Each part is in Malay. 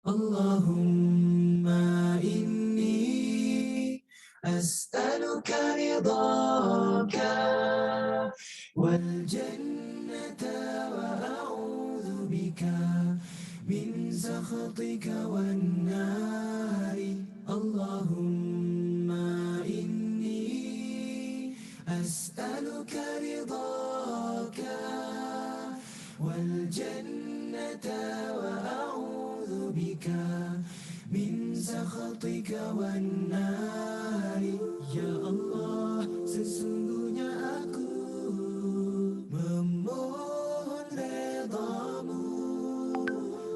Allahumma inni as'aluka ridhaka wal jannata wa a'udzu bika min sakhatika wan nari. Allahumma inni as'aluka ridhaka wal jannata wa a'udzu bika min sakhatika wan nari. Ya Allah, sesungguhnya aku memohon redamu,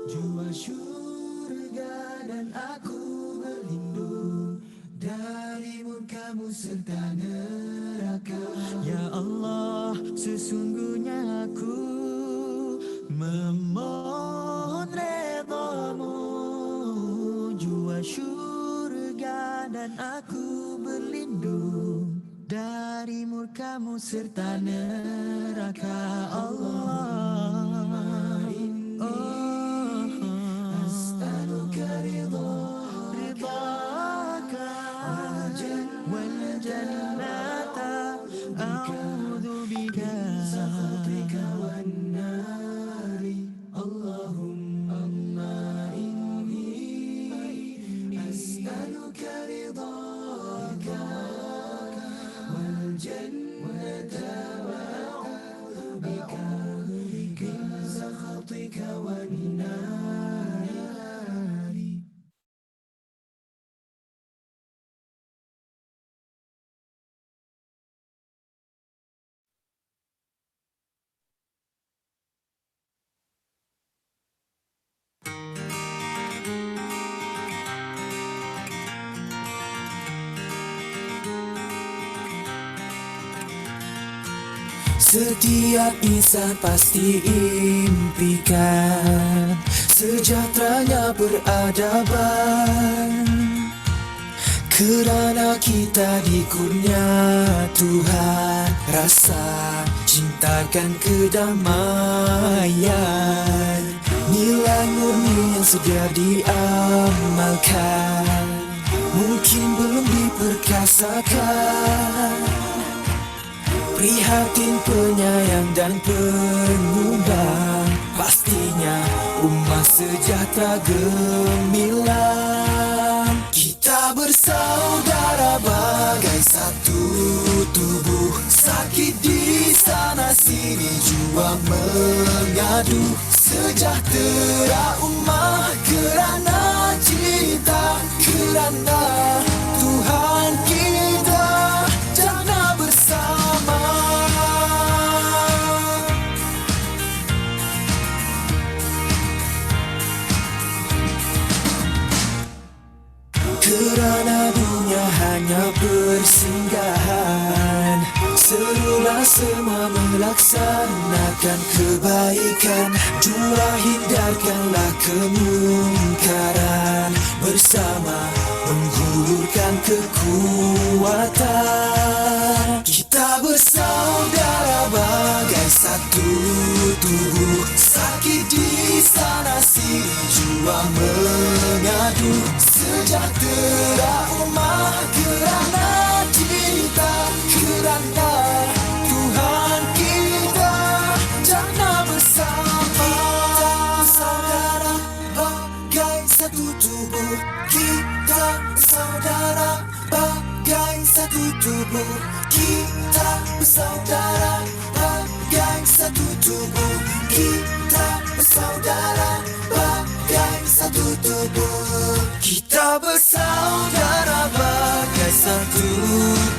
jua syurga, dan aku berlindung dari murkamu serta neraka. Ya Allah, sesungguhnya aku memohon redamu, jua syurga, dan aku berlindung dari murkamu serta neraka. Allahumma inni as'aluka ridhaka wal jannata a'udzu bika min sakhatika wan nari. Allahumma inni as'aluka ridhaka wal jannata wa a'udzu bika min sakhatika wan nari. Setiap insan pasti impikan sejahteranya beradaban, kerana kita dikurnia Tuhan rasa cintakan kedamaian. Nilai murni yang sedia diamalkan mungkin belum diperkasakan. Prihatin, penyayang dan penyumbang, pastinya umat sejahtera gemilang. Kita bersaudara bagai satu tubuh, sakit di sana sini jua mengadu. Sejahtera umat kerana cinta, kerana Tuhan kita jana bersama. Kerana dunia hanya persinggahan, serulah semua melaksanakan kebaikan. Jua hindarkanlah kemungkaran, bersama menggulurkan kekuatan. Kita bersaudara bagai satu tubuh, sakit di sana sini jua mengadu. Sejahtera umat kerana cinta, kerana Tuhan kita jana bersama. Kita saudara bagai satu tubuh, kita saudara bagai satu tubuh, kita bersaudara bagai satu tubuh, kita bersaudara bagai satu tubuh. Kita bersaudara bagai satu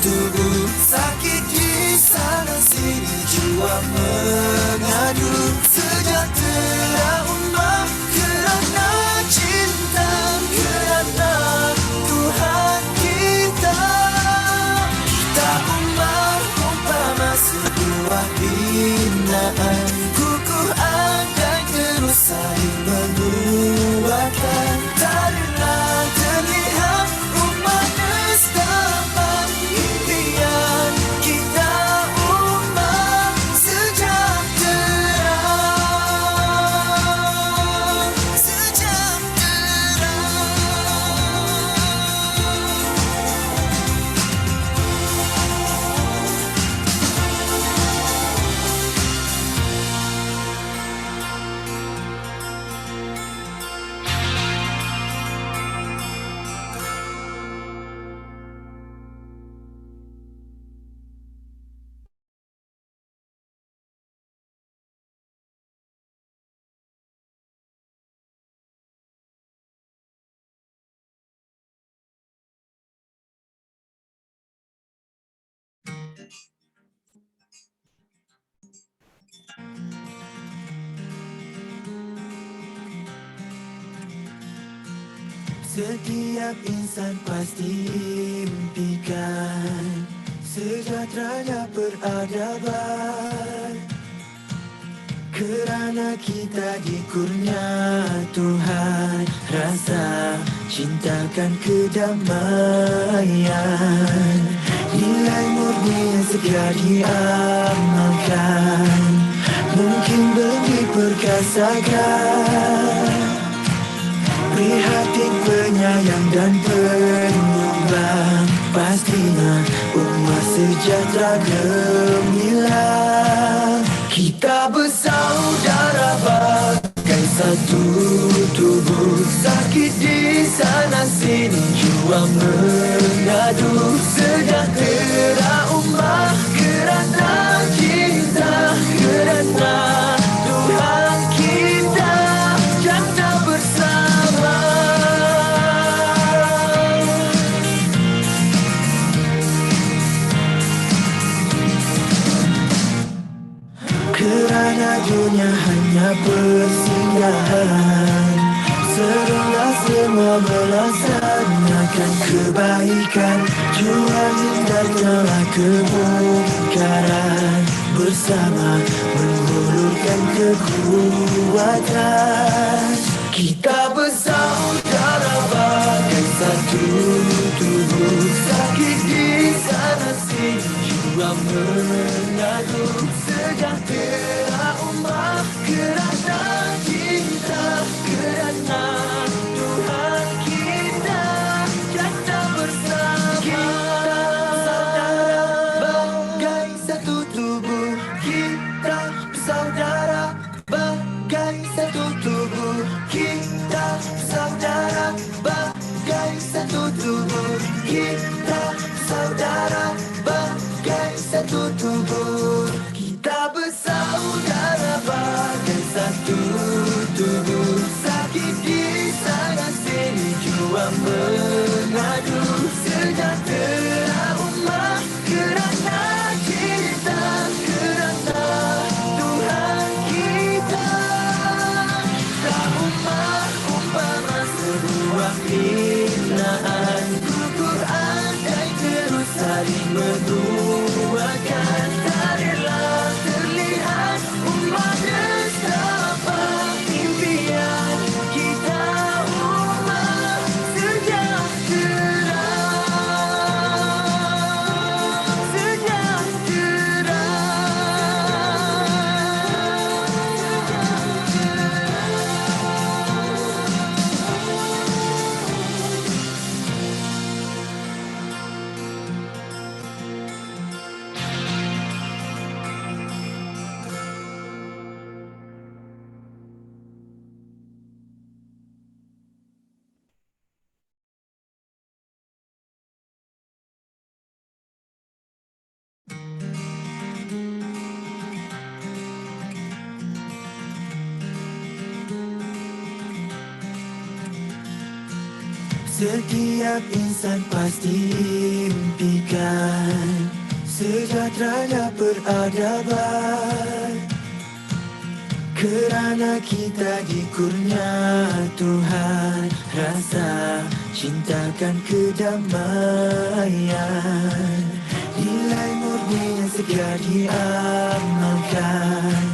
tubuh, sakit di sana sini jua mengadu. Sejahtera umat kerana cinta, kerana Tuhan kita. Kita umat umpama sebuah binaan, kukuh andai terus saling menguatkan. Tarilah terlihat umat nestapa Setiap insan pasti impikan sejahteranya peradaban, kerana kita dikurnia Tuhan rasa cintakan kedamaian. Nilai murni yang segera diamalkan mungkin belum diperkasakan. Prihatin, penyayang dan penyumbang, pastinya umat sejahtera gemilang. Kita bersaudara bagai satu tubuh, sakit di sana sini jua mengadu. Sejahtera umat kerana cinta, kerana Tuhan kita jana bersama. Kerana dunia hanya persinggahan, serulah semua melaksanakan kebaikan, jua hindarkanlah kemungkaran, bersama menghulurkan kekuatan. Kita bersaudara bagai satu tubuh, sakit di sana sini jua mengadu. Sejahtera umat kerana cinta, kerana Tuhan kita jana bersama. Kita saudara bagai satu tubuh, kita saudara bagai satu tubuh, kita saudara bagai satu tubuh, kita saudara bagai satu tubuh. Kita bersaudara bagai satu tubuh, sakit di sana sini jua mengadu. Sejahtera umat kerana cinta, kerana Tuhan kita. Tak umat umpama sebuah binaan, gugur andai terus saling menguatkan. Tarilah terlihat umat bersama, impian kita umat sejahtera, sejahtera. Setiap insan pasti impikan sejahteranya peradaban, kerana kita dikurnia Tuhan rasa cintakan kedamaian. Nilai murni yang segera diamalkan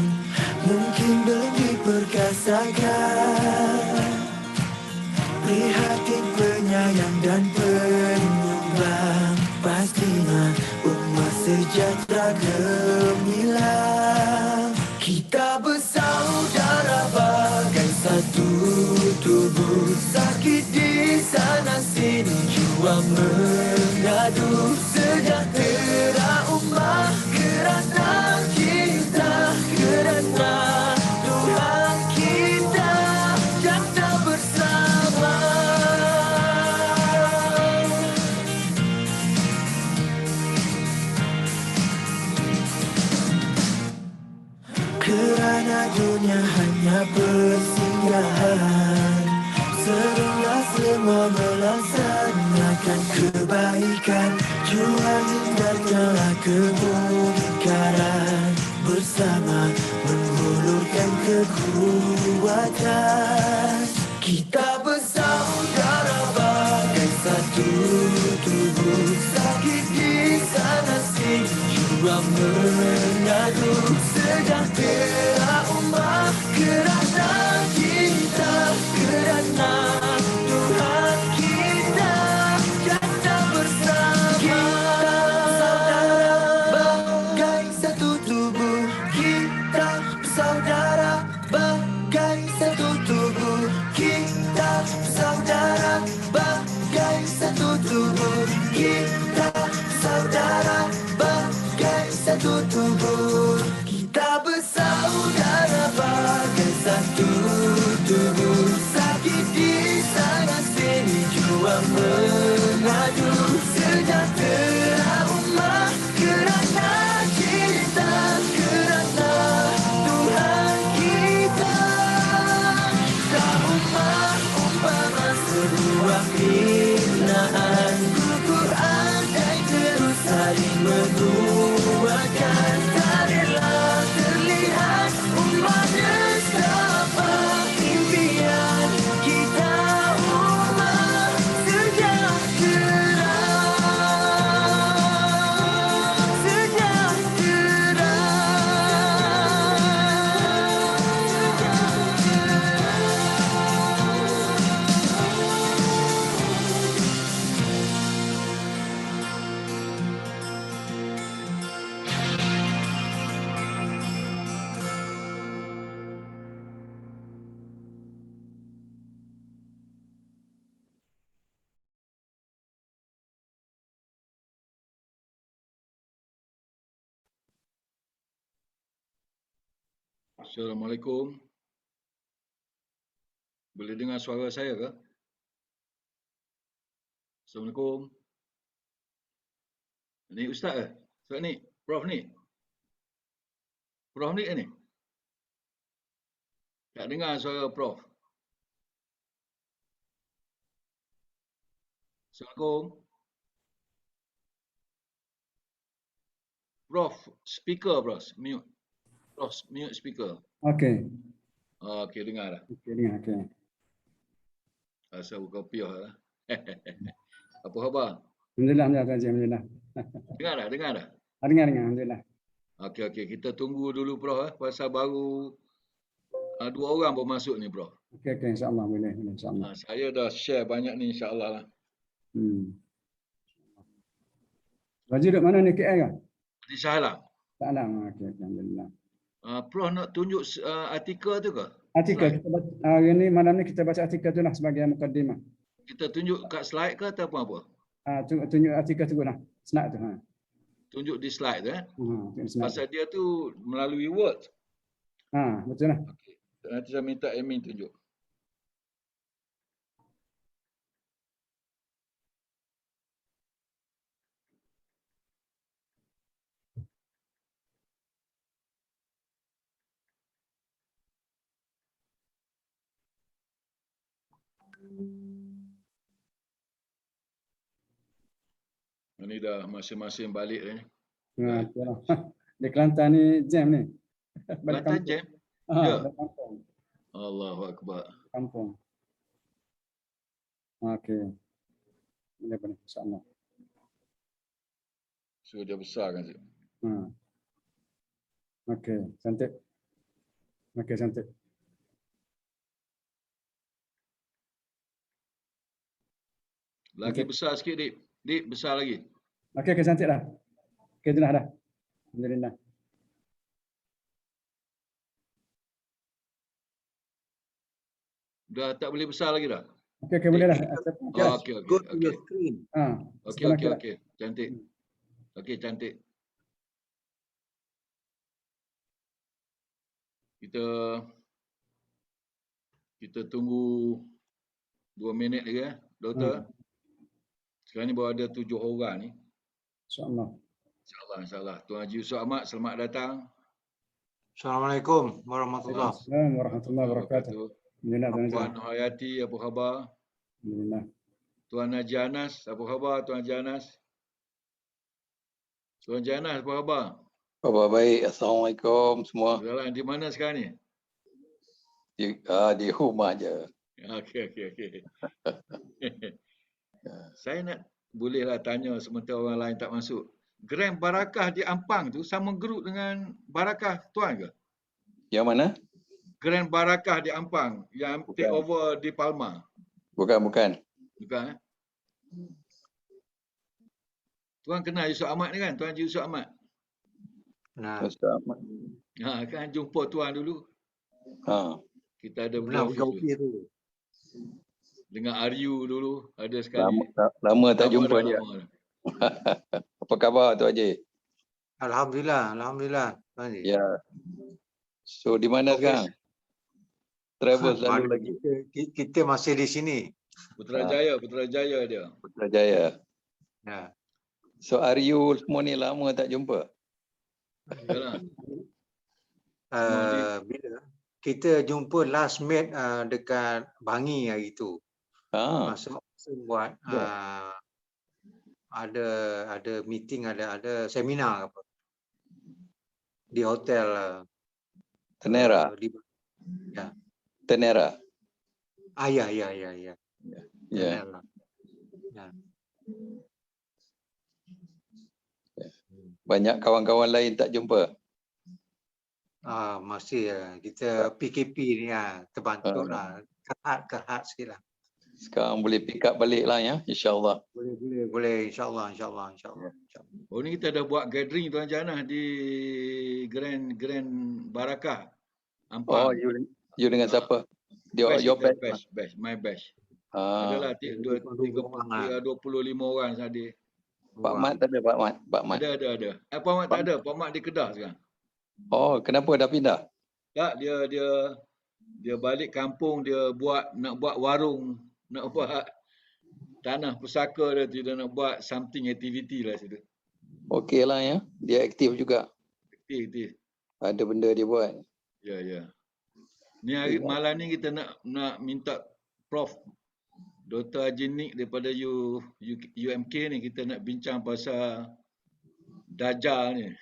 mungkin belum diperkasakan. Prihatin, penyayang dan penyumbang, pastinya umat sejahtera gemilang. Kita bersaudara bagai satu tubuh, sakit di sana sini jua mengadu. Sejahtera umat kerana cinta, kerana Tuhan kita jana bersama. Kerana dunia hanya persinggahan, serulah semua melaksanakan menyebarkan kebaikan, Tuhan hindarkanlah kemungkaran, bersama menghulurkan kekuatan. Kita bersaudara bagai satu tubuh, sakit di sana sini jua mengadu, sejahtera umat kerana kita, kerana Tuhan kita, kita bersama. Kita saudara bagai satu tubuh, kita saudara bagai satu tubuh, kita saudara bagai satu tubuh, kita saudara bagai satu tubuh. Kita bersaudara bagai satu tubuh, sakit di sana sini jua mengadu, sejahtera umat kerana kita, kerana Tuhan kita. Umat umpama sebuah binaan, Al-Quran dan terus saling menguatkan. Tadilah terlihat umat bersama, impian kita umat sejahtera, sejahtera. Assalamualaikum. Boleh dengar suara saya ke? Assalamualaikum. Ni Ustaz ke? Ustaz ni? Prof ni? Prof ni ke ni? Tak dengar suara Prof. Assalamualaikum. Prof, speaker Prof. Mute. Prof, mute speaker. Okey. Okey, dengar dah. Okey, dengar. Okey. Asal bukan piah lah. Apa khabar? Alhamdulillah, alhamdulillah, alhamdulillah. Dengar dah, dengar dah. Dengar, alhamdulillah. Okey, kita tunggu dulu Prof. Pasal baru 2 orang pun masuk ni Prof. Okey, insya-Allah boleh, insya-Allah. Saya dah share banyak ni insya-Allah lah. Raja duduk mana ni, KL ke? Di Shah Alam. Tak alam. Okey, alhamdulillah. Prof nak tunjuk artikel tu ke? Artikel kita baca, hari ni malam ni kita baca artikel tu lah sebagai mukadimah. Kita tunjuk kat slide ke ataupun apa? Tunjuk artikel tu lah. Slide tu. Tunjuk di slide tu Slide. Pasal dia tu melalui Word. Betul lah. Okay. Nanti saya minta admin tunjuk. Ini dah masing-masing balik ni. Betul lah. Di Kelantan ni jam ni. Balik Kelantan kampung. jam? Ya. Balik kampung. Allahu Akbar. Kampung. Okey. Boleh, insya-Allah. So dia besar kan? Okey, cantik. Okey, cantik. Lagi besar sikit, Dik. Dik, besar lagi. Okey, cantik dah. Okey, dah. Alhamdulillah. Dah tak boleh besar lagi dah? Okey, boleh dah. Okey. Go to your screen. Okey. Cantik. Okey, cantik. Kita tunggu 2 minit lagi Doktor. Sekarang ni baru ada 7 orang ni. InsyaAllah. InsyaAllah. Tuan Haji Yusof Ahmad, selamat datang. Assalamualaikum warahmatullahi wabarakatuh. Assalamualaikum warahmatullahi wabarakatuh. Alhamdulillah, Tuan Puan Hayati, apa khabar? Alhamdulillah. Tuan Haji Anas, apa khabar Tuan Haji Anas? Tuan Haji Anas, apa khabar? Khabar baik. Assalamualaikum semua. Jalan di mana sekarang ni? Di rumah je. Okey. Saya nak bolehlah tanya sementara orang lain tak masuk. Grand Barakah di Ampang tu sama grup dengan Barakah Tuan ke? Yang mana? Grand Barakah di Ampang yang Bukan. take over di Palma. Bukan. Bukan Tuan kenal Yusof Ahmad ni kan? Tuan Haji Yusof Ahmad. Nah, Ustaz Ahmad. Kan jumpa Tuan dulu. Ha. Kita ada benar beliau jauh office tu. tu. Dengan Aryu dulu ada sekali. Lama tak Lama jumpa dah, dia. lama dah. Apa khabar Tu Haji? Alhamdulillah. Tuan Haji. Ya. So di mana Okey. sekarang? Travel selalu Mana lagi. kita masih di sini. Putrajaya dia. Putrajaya. Ya. So Aryu semua ni lama tak jumpa. Yalah. Bila kita jumpa last meet dekat Bangi hari tu. Ha. Masa buat ada meeting, ada seminar apa di hotel Tenera. Ya. Tenera. Ya. Ya. Tenera. Ya. Banyak kawan-kawan lain tak jumpa. Masih kita PKP ni terbantuk lah. Kerhat sikit lah. Sekarang boleh pick up balik lah ya. InsyaAllah. Boleh insyaAllah. Oh ni kita dah buat gathering Tuan Janah di Grand Barakah Ampang. Oh, you dengan siapa? Your batch. My batch. Ah. Adalah 25 orang tadi. Pak Mat tak ada, Pak Mat. Ada. Pak Mat tak ada. Pak Mat di Kedah sekarang. Oh, kenapa dah pindah? Tak, dia balik kampung, dia nak buat warung, nak buat tanah pusaka dia nak buat something activity lah situ. Okey lah ya. Dia aktif juga. Aktif. Ada benda dia buat. Ya. Ni hari malam ni kita nak minta Prof Dr. Haji Nik daripada UMK ni, kita nak bincang pasal Dajjal ni.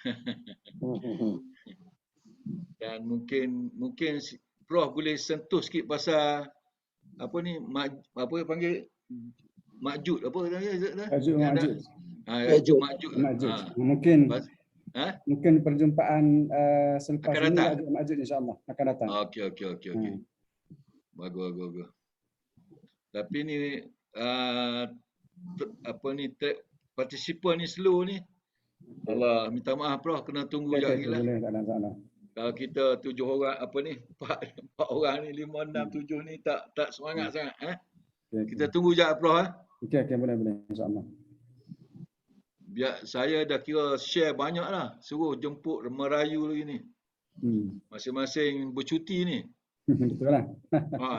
Dan mungkin Prof boleh sentuh sikit pasal apa ni, apa panggil Makjud apa Makjud. Makjud. Mungkin perjumpaan selepas Akan ini datang. Makjud insya-Allah akan datang. Okey. Bagus. Tapi ni partisipan ni slow ni. Allah, minta maaf Prof, kena tunggu sekejap lagi lah. Boleh, tak ada masalah. Kalau kita 7 orang 4 orang ni 5 6 7 ni tak semangat sangat Kita tunggu sekejap Prof Okey, boleh insya-Allah. Biar saya dah kira share banyak lah. Suruh jemput merayu lagi ni. Masing-masing bercuti ni. Betul lah.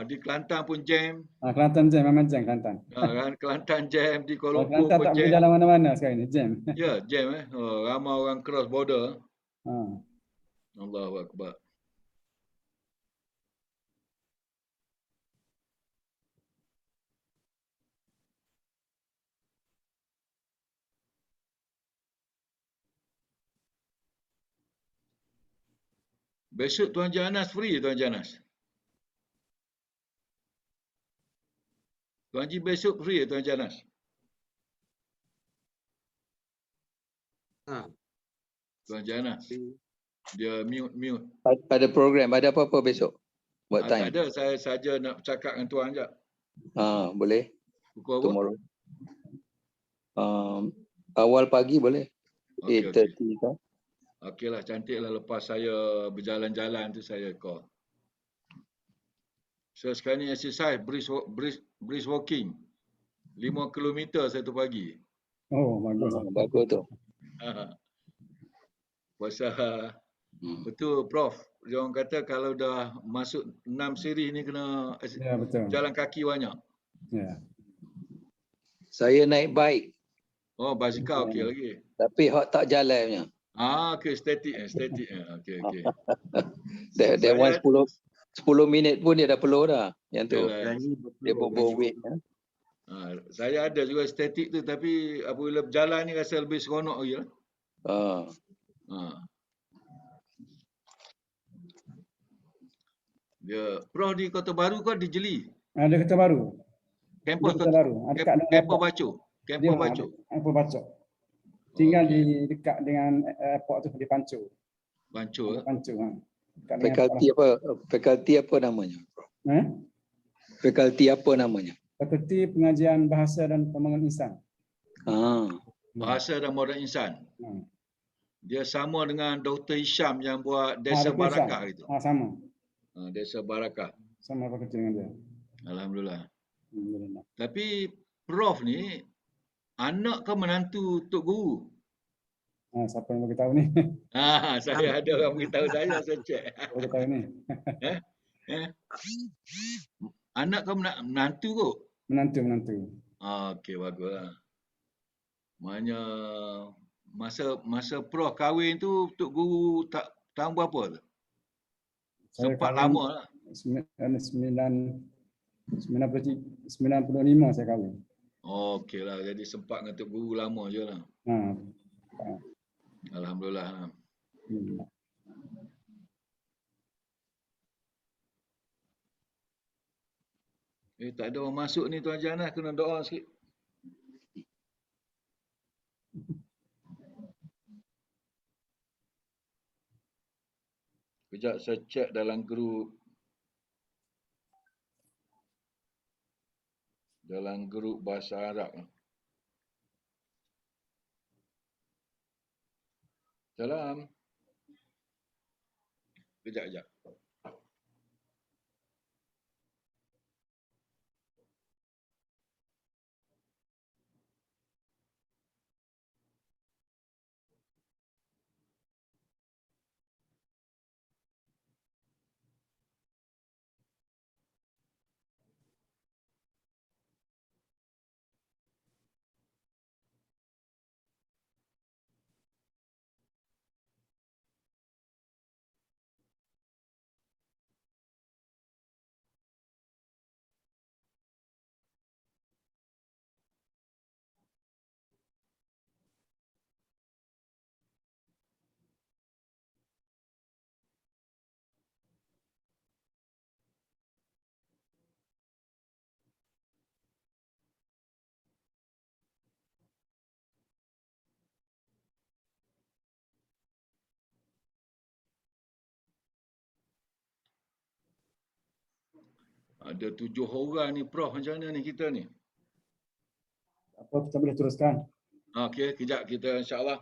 Di Kelantan pun jam. Kelantan jam, memang jam Kelantan. Kelantan jam, di Kuala Lumpur Kelantan pun tak boleh jam. jalan mana-mana sekarang ni, jam. Ya, jam ramai orang cross border. Ha. Allahu Akbar. Besok Tuan Janas free Tuan Janas? Tuan Haji besok free Tuan Janas? Tuan Janas. Dia mute. Ada program, ada apa-apa besok? Buat Tak time. ada, saya saja nak cakap dengan Tuan je. Boleh. Pukul apa? Tomorrow. Awal pagi boleh. Okey. 8:30 kan? Okeylah, cantiklah lepas saya berjalan-jalan tu saya call. So sekarang ni exercise brisk walking. 5 km satu pagi. Oh, bagus. Bagus tu. Pasal betul Prof. Dia orang kata kalau dah masuk 6 siri ni kena Ya, betul. jalan kaki banyak. Ya. Saya naik bike. Oh, basikal okey lagi. Tapi hot tak jalan punya. Okey, statik. Okey. That one 10 minit pun dia dah peluh dah. Yang tu. Yalah. Dia bobo weight. Saya ada juga statik tu tapi apabila berjalan ni rasa lebih seronok lagi lah. Ah, Ha. Dia Prof di Kota Baru kau di Jeli. Ada Kota Baru. Di Kampus Kota Baru. Dekat dengan Kampus airport. Baco. Dia Kampus Baco. Airport Bacok. Tinggal Okey. di dekat dengan airport tu di Pancu. Baco. Pancu. Ha. Dekat dengan fakulti apa? Fakulti apa namanya? Eh? Fakulti apa namanya? Fakulti Pengajian Bahasa dan Pembangunan Insan. Ah, Bahasa dan Moden Insan. Hmm. Dia sama dengan Dr. Hisham yang buat Desa Dr. Hisham. Barakah itu. Sama. Desa Barakah. Sama fakulti dengan dia. Alhamdulillah. Alhamdulillah. Tapi Prof ni anak ke menantu Tok Guru? Siapa yang bagi tahu ni? Saya ada orang beritahu saya cek. Bagi tahu ni. Eh? Anak ke menantu kot? Menantu. Okey, baguslah. Maknanya masa Prof kahwin tu Tok Guru tak tahun berapa tu? Saya Sempat kahwin lama lah. 95 saya kahwin. Okey lah, jadi sempat dengan Tok Guru lama je lah. Alhamdulillah. Alhamdulillah. Tak ada orang masuk ni Tuan Jan lah, kena doa sikit. Kejap saya cek dalam grup. Dalam grup bahasa Arab. Salam. Kejap. Ada 7 orang ni Prof, macam mana ni kita ni? Apa kita boleh teruskan? Okey, kejap kita insyaAllah.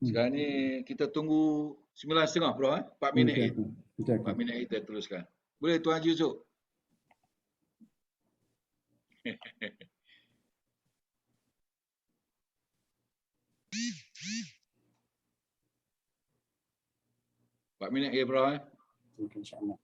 Sekarang ni kita tunggu 9.30 Prof. 4 minit lagi. 4 minit kita teruskan. Boleh Tuan Haji Yusof? Empat minit lagi Prof. InsyaAllah.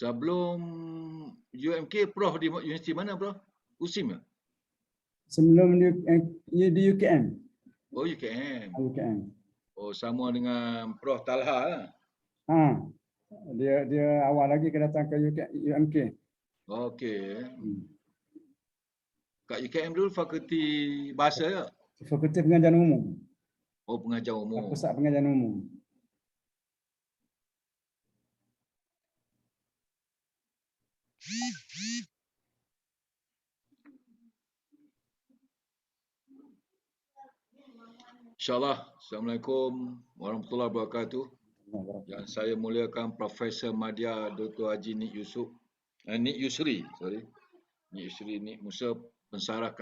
Sebelum UMK, Prof di universiti mana, Prof? USIM ya? Sebelum di UKM. Oh, UKM. UKM. Oh, sama dengan Prof Talha lah. Ha. Dia awal lagi ke datang ke UMK. Okey. Kat UKM dulu fakulti bahasa ya? Fakulti Pengajian Umum. Oh, pengajar umum. Pusat Pengajian Umum. InsyaAllah. Assalamualaikum warahmatullahi wabarakatuh. Yang saya muliakan Profesor Madya Dr. Haji Nik Yusri, Nik Yusri, Nik Musa, Pensarah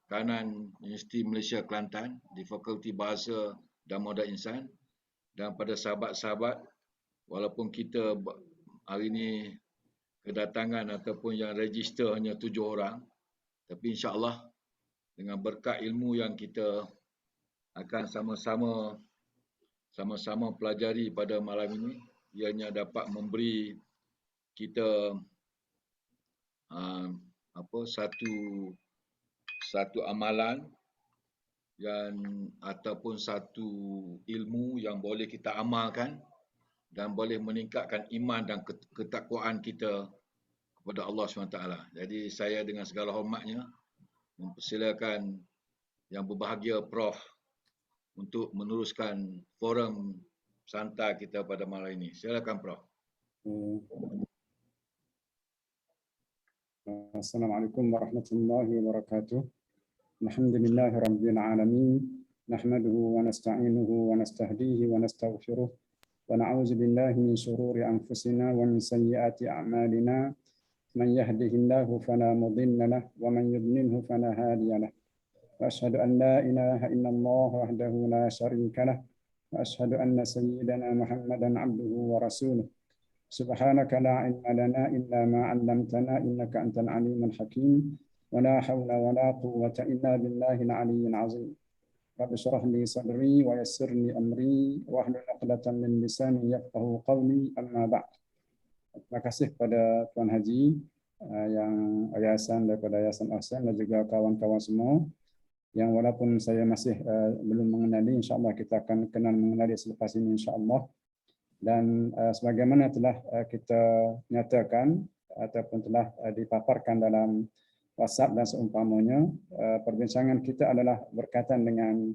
Kanan Universiti Malaysia Kelantan di Fakulti Bahasa dan Moda Insan. Dan pada sahabat-sahabat, walaupun kita hari ini kedatangan ataupun yang register hanya 7 orang, tapi insya-Allah dengan berkat ilmu yang kita akan sama-sama pelajari pada malam ini, ianya dapat memberi kita satu amalan ataupun satu ilmu yang boleh kita amalkan dan boleh meningkatkan iman dan ketakwaan kita kepada Allah SWT. Jadi saya dengan segala hormatnya mempersilakan yang berbahagia Prof untuk meneruskan forum santai kita pada malam ini. Silakan Prof. Assalamualaikum warahmatullahi wabarakatuh. Alhamdulillahi rabbil alamin. Nahmaduhu wa nasta'inuhu wa nastahdihi wa nastaghfiruh. Wa na'udzu billahi min shururi anfusina wa min sayyiati a'malina. Man yahdihillahu fala mudilla lahu wa man yudlilhu fala hadiya lahu. وأشهد أن لا إله إلا الله وحده لا شريك له وأشهد أن سيدنا محمدا عبده ورسوله سبحانك لا علم لنا إلا ما علمتنا إنك أنت العليم الحكيم ولا حول ولا قوة إلا بالله العلي العظيم رب اشرح لي صدري ويسر لي أمري واحلل عقدة من لساني يفقهوا قولي أما بعد. Terima kasih kepada Tuan Haji yang yayasan daripada Yayasan Ahsan dan juga kawan-kawan semua yang walaupun saya masih belum mengenali, insya-Allah kita akan kenal mengenali selepas ini insya-Allah. Dan sebagaimana telah kita nyatakan ataupun telah dipaparkan dalam WhatsApp dan seumpamanya, perbincangan kita adalah berkaitan dengan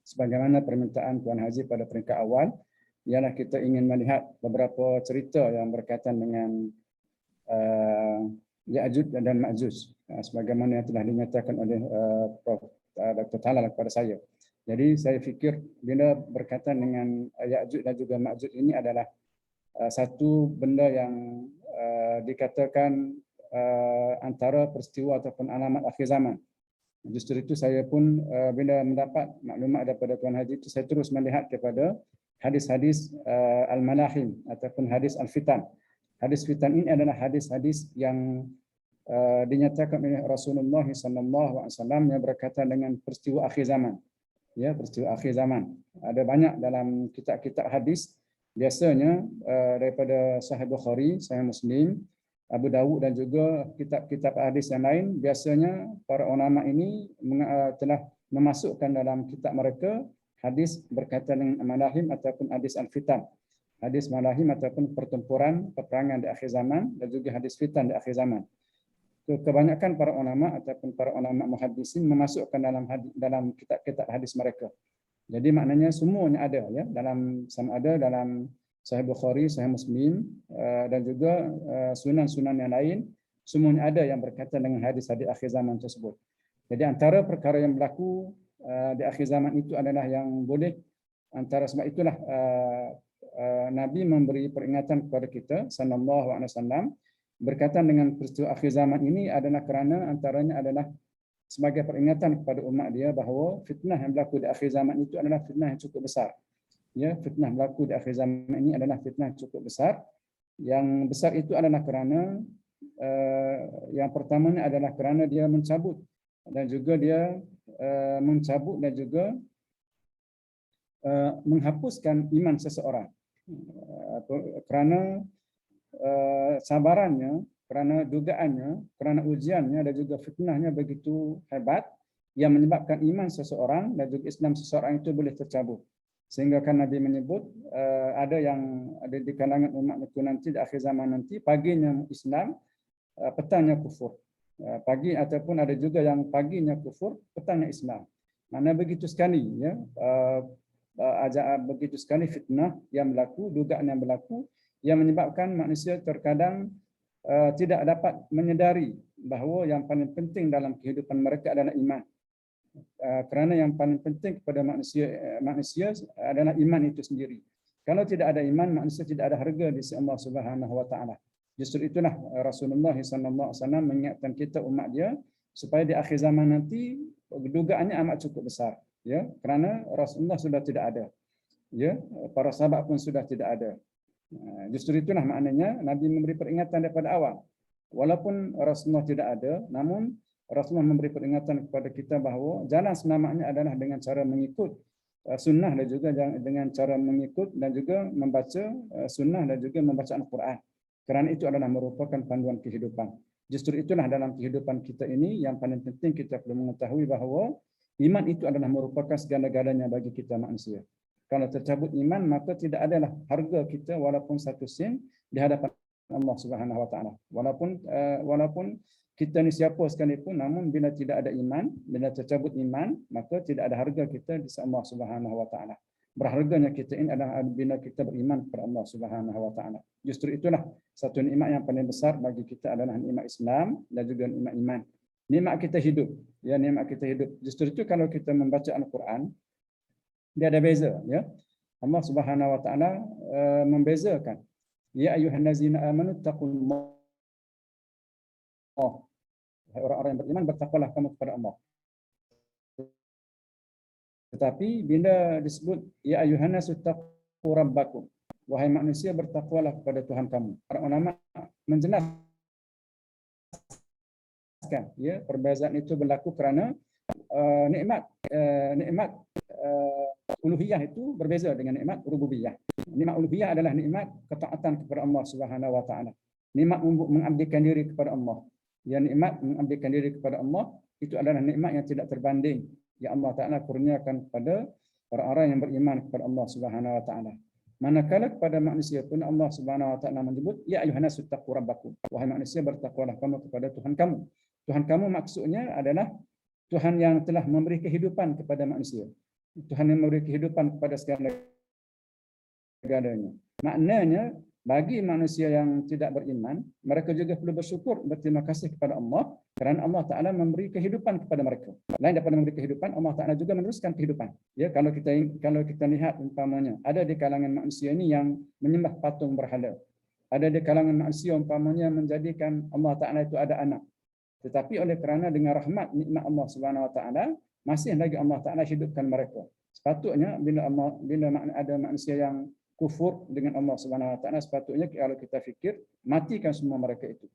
sebagaimana permintaan Tuan Haji pada peringkat awal, ialah kita ingin melihat beberapa cerita yang berkaitan dengan Ya'juj dan Ma'juj, sebagaimana yang telah dinyatakan oleh Prof. Dr. Talal kepada saya. Jadi saya fikir bila berkaitan dengan Ya'juj dan juga Ma'juj ini adalah satu benda yang dikatakan antara peristiwa ataupun alamat akhir zaman. Justru itu saya pun bila mendapat maklumat daripada Tuan Haji itu, saya terus melihat kepada hadis-hadis Al-Malahim ataupun hadis Al-Fitan. Hadis fitan ini adalah hadis-hadis yang dinyatakan oleh Rasulullah SAW yang berkaitan dengan peristiwa akhir zaman. Ya, peristiwa akhir zaman. Ada banyak dalam kitab-kitab hadis, biasanya daripada Sahih Bukhari, Sahih Muslim, Abu Dawud dan juga kitab-kitab hadis yang lain, biasanya para ulama ini telah memasukkan dalam kitab mereka hadis berkaitan dengan Malahim ataupun hadis Al-Fitan. Hadis Malahim ataupun pertempuran, peperangan di akhir zaman dan juga hadis fitan di akhir zaman. Kebanyakan para ulama ataupun para ulama muhaddisin memasukkan dalam kitab-kitab hadis mereka. Jadi maknanya semuanya ada ya, sama ada dalam Sahih Bukhari, Sahih Muslim dan juga sunan-sunan yang lain, semuanya ada yang berkaitan dengan hadis-hadis akhir zaman tersebut. Jadi antara perkara yang berlaku di akhir zaman itu adalah yang boleh, antara sebab itulah Nabi memberi peringatan kepada kita sallallahu alaihi wasallam berkaitan dengan peristiwa akhir zaman ini adalah kerana antaranya adalah sebagai peringatan kepada umat dia bahawa fitnah yang berlaku di akhir zaman itu adalah fitnah yang cukup besar. Ya, fitnah berlaku di akhir zaman ini adalah fitnah yang cukup besar. Yang besar itu adalah kerana yang pertamanya adalah kerana dia mencabut dan juga menghapuskan iman seseorang. Kerana sabarannya, kerana dugaannya, kerana ujiannya dan juga fitnahnya begitu hebat yang menyebabkan iman seseorang dan juga Islam seseorang itu boleh tercabut. Sehingga kan Nabi menyebut ada yang ada di kalangan umat itu nanti di akhir zaman nanti paginya Islam, petangnya kufur. Pagi ataupun ada juga yang paginya kufur, petangnya Islam. Mana begitu sekali ya, begitu sekali fitnah yang berlaku, dugaan yang berlaku yang menyebabkan manusia terkadang tidak dapat menyedari bahawa yang paling penting dalam kehidupan mereka adalah iman. Kerana yang paling penting kepada manusia adalah iman itu sendiri. Kalau tidak ada iman, manusia tidak ada harga di sisi Allah Subhanahu wa taala. Justru itulah Rasulullah SAW mengingatkan kita umat dia supaya di akhir zaman nanti dugaannya amat cukup besar, ya, kerana Rasulullah sudah tidak ada, ya, para sahabat pun sudah tidak ada. Justru itulah maknanya Nabi memberi peringatan daripada awal. Walaupun Rasulullah tidak ada, namun Rasulullah memberi peringatan kepada kita bahawa jalan selamatnya adalah dengan cara mengikut sunnah dan juga dengan cara mengikut dan juga membaca sunnah dan juga membaca Al-Quran. Kerana itu adalah merupakan panduan kehidupan. Justru itulah dalam kehidupan kita ini yang paling penting kita perlu mengetahui bahawa iman itu adalah merupakan segala-galanya bagi kita manusia. Kalau tercabut iman, maka tidak adalah harga kita walaupun satu sen di hadapan Allah Subhanahu wa taala. Walaupun kita ni siapa sekalipun, namun bila tidak ada iman, bila tercabut iman, maka tidak ada harga kita di sisi Allah Subhanahu wa taala. Berharganya kita ini adalah bila kita beriman kepada Allah Subhanahu wa taala. Justru itulah satu nikmat yang paling besar bagi kita adalah nikmat Islam dan juga nikmat iman. Nikmat kita hidup, ya, nikmat kita hidup. Justru itu kalau kita membaca Al-Quran, dia ada beza, ya. Allah Subhanahu wa taala membezakan, ya ayyuhallazina amanu taqullaha, orang-orang yang beriman bertakwalah kamu kepada Allah. Tetapi bila disebut ya ayyuhannasu taqu rabbakum, wahai manusia bertakwalah kepada Tuhan kamu. Para ulama menjelaskan, ya, perbezaan itu berlaku kerana nikmat uluhiyah itu berbeza dengan nikmat rububiyah. Nikmat uluhiyah adalah nikmat ketaatan kepada Allah Subhanahu wa taala. Nikmat mengabdikan diri kepada Allah. Ya, nikmat mengabdikan diri kepada Allah itu adalah nikmat yang tidak terbanding yang Allah Taala kurniakan kepada orang-orang yang beriman kepada Allah Subhanahu wa taala. Manakala kepada manusia pun Allah Subhanahu wa taala menyebut ya ayyuhannasu taqu rabbakum, wahai manusia bertakwalah kamu kepada Tuhan kamu. Tuhan kamu maksudnya adalah Tuhan yang telah memberi kehidupan kepada manusia. Tuhan yang memberi kehidupan kepada segala-galanya. Maknanya bagi manusia yang tidak beriman, mereka juga perlu bersyukur, berterima kasih kepada Allah kerana Allah Taala memberi kehidupan kepada mereka. Lain daripada memberi kehidupan, Allah Taala juga meneruskan kehidupan. Ya, kalau kita lihat umpamanya, ada di kalangan manusia ini yang menyembah patung berhala. Ada di kalangan manusia umpamanya menjadikan Allah Taala itu ada anak. Tetapi oleh kerana dengan rahmat nikmat Allah Subhanahu wa taala, masih lagi Allah Taala hidupkan mereka. Sepatutnya bila ada manusia yang kufur dengan Allah Subhanahu wa taala, sepatutnya kalau kita fikir matikan semua mereka itu.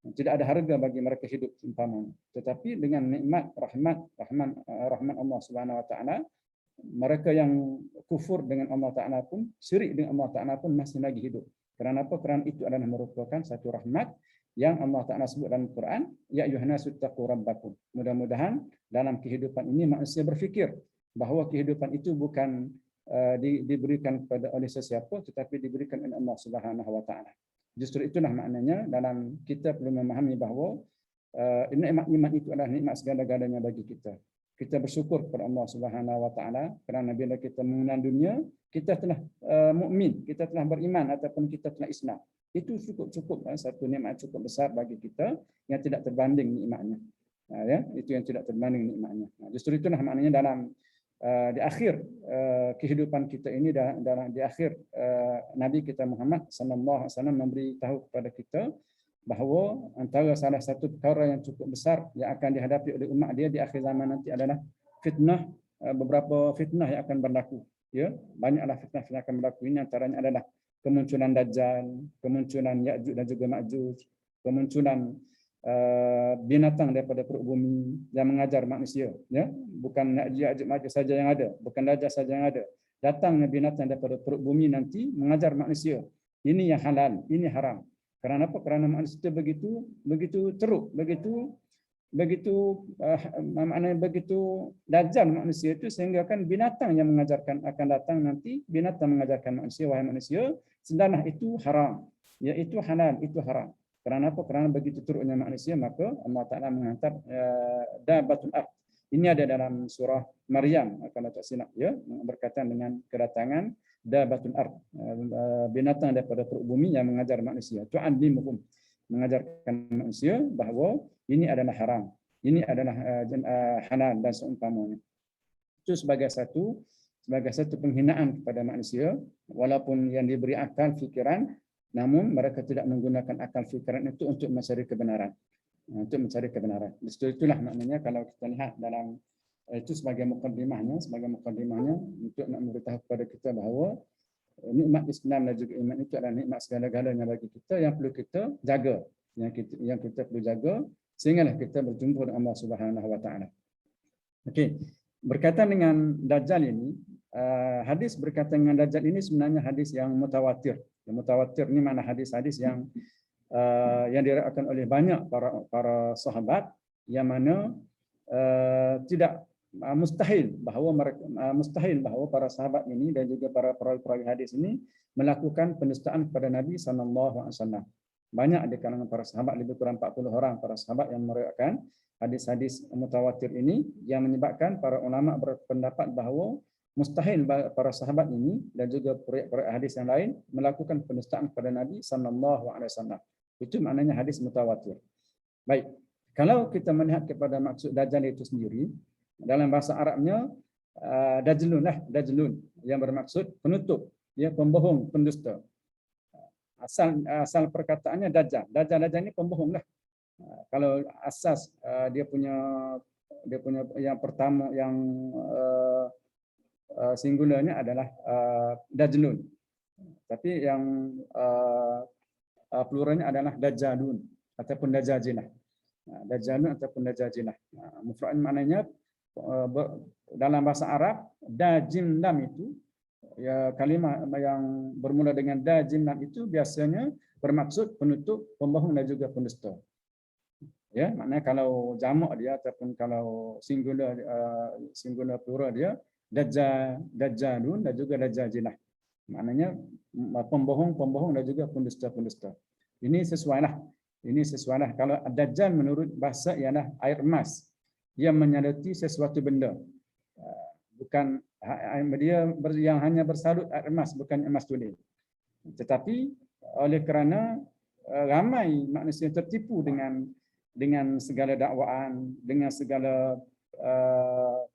Tidak ada harga bagi mereka hidup umpamanya. Tetapi dengan nikmat rahmat Allah Subhanahu wa taala, mereka yang kufur dengan Allah Taala pun, syirik dengan Allah Taala pun masih lagi hidup. Kerana apa? Kerana itu adalah merupakan satu rahmat yang Allah Taala sebut dalam Quran, ya ayyuhannasu taqu rabbakum. Mudah-mudahan dalam kehidupan ini manusia berfikir bahawa kehidupan itu bukan diberikan kepada oleh sesiapa, tetapi diberikan oleh Allah Subhanahu wa taala. Justru itulah maknanya dalam kita perlu memahami bahawa nikmat iman itu adalah nikmat segala-galanya bagi kita. Kita bersyukur kepada Allah Subhanahu wa taala kerana bila kita mengenal dunia, kita telah mukmin, kita telah beriman ataupun kita telah Islam. Itu cukup satu nikmat cukup besar bagi kita yang tidak terbanding nikmatnya. Ya, itu yang tidak terbanding nikmatnya. Justru itulah maknanya dalam di akhir kehidupan kita ini, di akhir Nabi kita Muhammad sallallahu alaihi wasallam memberitahu kepada kita bahawa antara salah satu perkara yang cukup besar yang akan dihadapi oleh umat dia di akhir zaman nanti adalah fitnah, beberapa fitnah yang akan berlaku. Ya, banyaklah fitnah yang akan berlaku. Ini antaranya adalah kemunculan Dajjal, kemunculan Ya'juj dan juga Ma'juj, kemunculan binatang daripada perut bumi yang mengajar manusia, ya, bukan Ya'juj Ma'juj saja yang ada, bukan Dajjal saja yang ada. Datangnya binatang daripada perut bumi nanti mengajar manusia. Ini yang halal, ini haram. Kerana apa? Kerana manusia itu begitu teruk, begitu maknanya begitu dajjal manusia itu, sehingga kan binatang yang mengajarkan akan datang nanti, binatang mengajarkan manusia, wahai manusia, sedanah itu haram, iaitu halal, itu haram. Kerana apa? Kerana begitu teruknya manusia, maka Allah Ta'ala menghantar dabatul ard. Ini ada dalam surah Maryam, kalau tak silap ya, berkaitan dengan kedatangan dabatul ard, binatang daripada perut bumi yang mengajar manusia. Tu'allimuhum, mengajarkan manusia bahawa ini adalah haram, ini adalah halal dan seumpamanya. Itu sebagai satu penghinaan kepada manusia, walaupun yang diberi akal fikiran, namun mereka tidak menggunakan akal fikiran itu untuk mencari kebenaran. Itulah maknanya kalau kita lihat dalam itu sebagai mukaddimahnya untuk nak memberitahu kepada kita bahawa nikmat Islam dan juga iman itu adalah nikmat segala-galanya bagi kita yang perlu kita jaga, yang kita perlu jaga sehinggalah kita berjumpa dengan Allah Subhanahu Wa Taala. Okey, berkaitan dengan Dajjal ini, hadis berkaitan dengan Dajjal ini sebenarnya hadis yang mutawatir. Yang mutawatir ni mana hadis-hadis yang diriwayatkan oleh banyak para sahabat, yang mana tidak mustahil bahawa para sahabat ini dan juga para perawi hadis ini melakukan penistaan kepada Nabi SAW. Banyak di kalangan para sahabat, lebih kurang 40 orang para sahabat yang meriwayatkan hadis-hadis mutawatir ini, yang menyebabkan para ulama berpendapat bahawa mustahil para sahabat ini dan juga perawi hadis yang lain melakukan penistaan kepada Nabi SAW. Itu maknanya hadis mutawatir. Baik, kalau kita melihat kepada maksud Dajjal itu sendiri, dalam bahasa Arabnya dajlun yang bermaksud penutup, ya, pembohong, pendusta. Asal perkataannya dajjal ini pembohong lah. Kalau asas dia punya yang pertama yang singularnya adalah dajlun, tapi yang pluralnya adalah dajjalun ataupun dajjajinah. Dajjalun ataupun dajjajinah. Mufradnya maknanya dalam bahasa Arab dajim lam itu, ya, kalimah yang bermula dengan dajim lam itu biasanya bermaksud penutup, pembohong dan juga pendusta. Ya, maknanya kalau jamak dia ataupun kalau singular plural dia dajjalun dan juga dajjajinah. Maknanya pembohong dan juga pendusta. Ini sesuailah. Kalau dajjal menurut bahasa ialah air emas yang menyalati sesuatu benda. Bukan dia yang hanya bersalut air emas, bukan emas tulen. Tetapi oleh kerana ramai manusia tertipu dengan segala dakwaan, dengan segala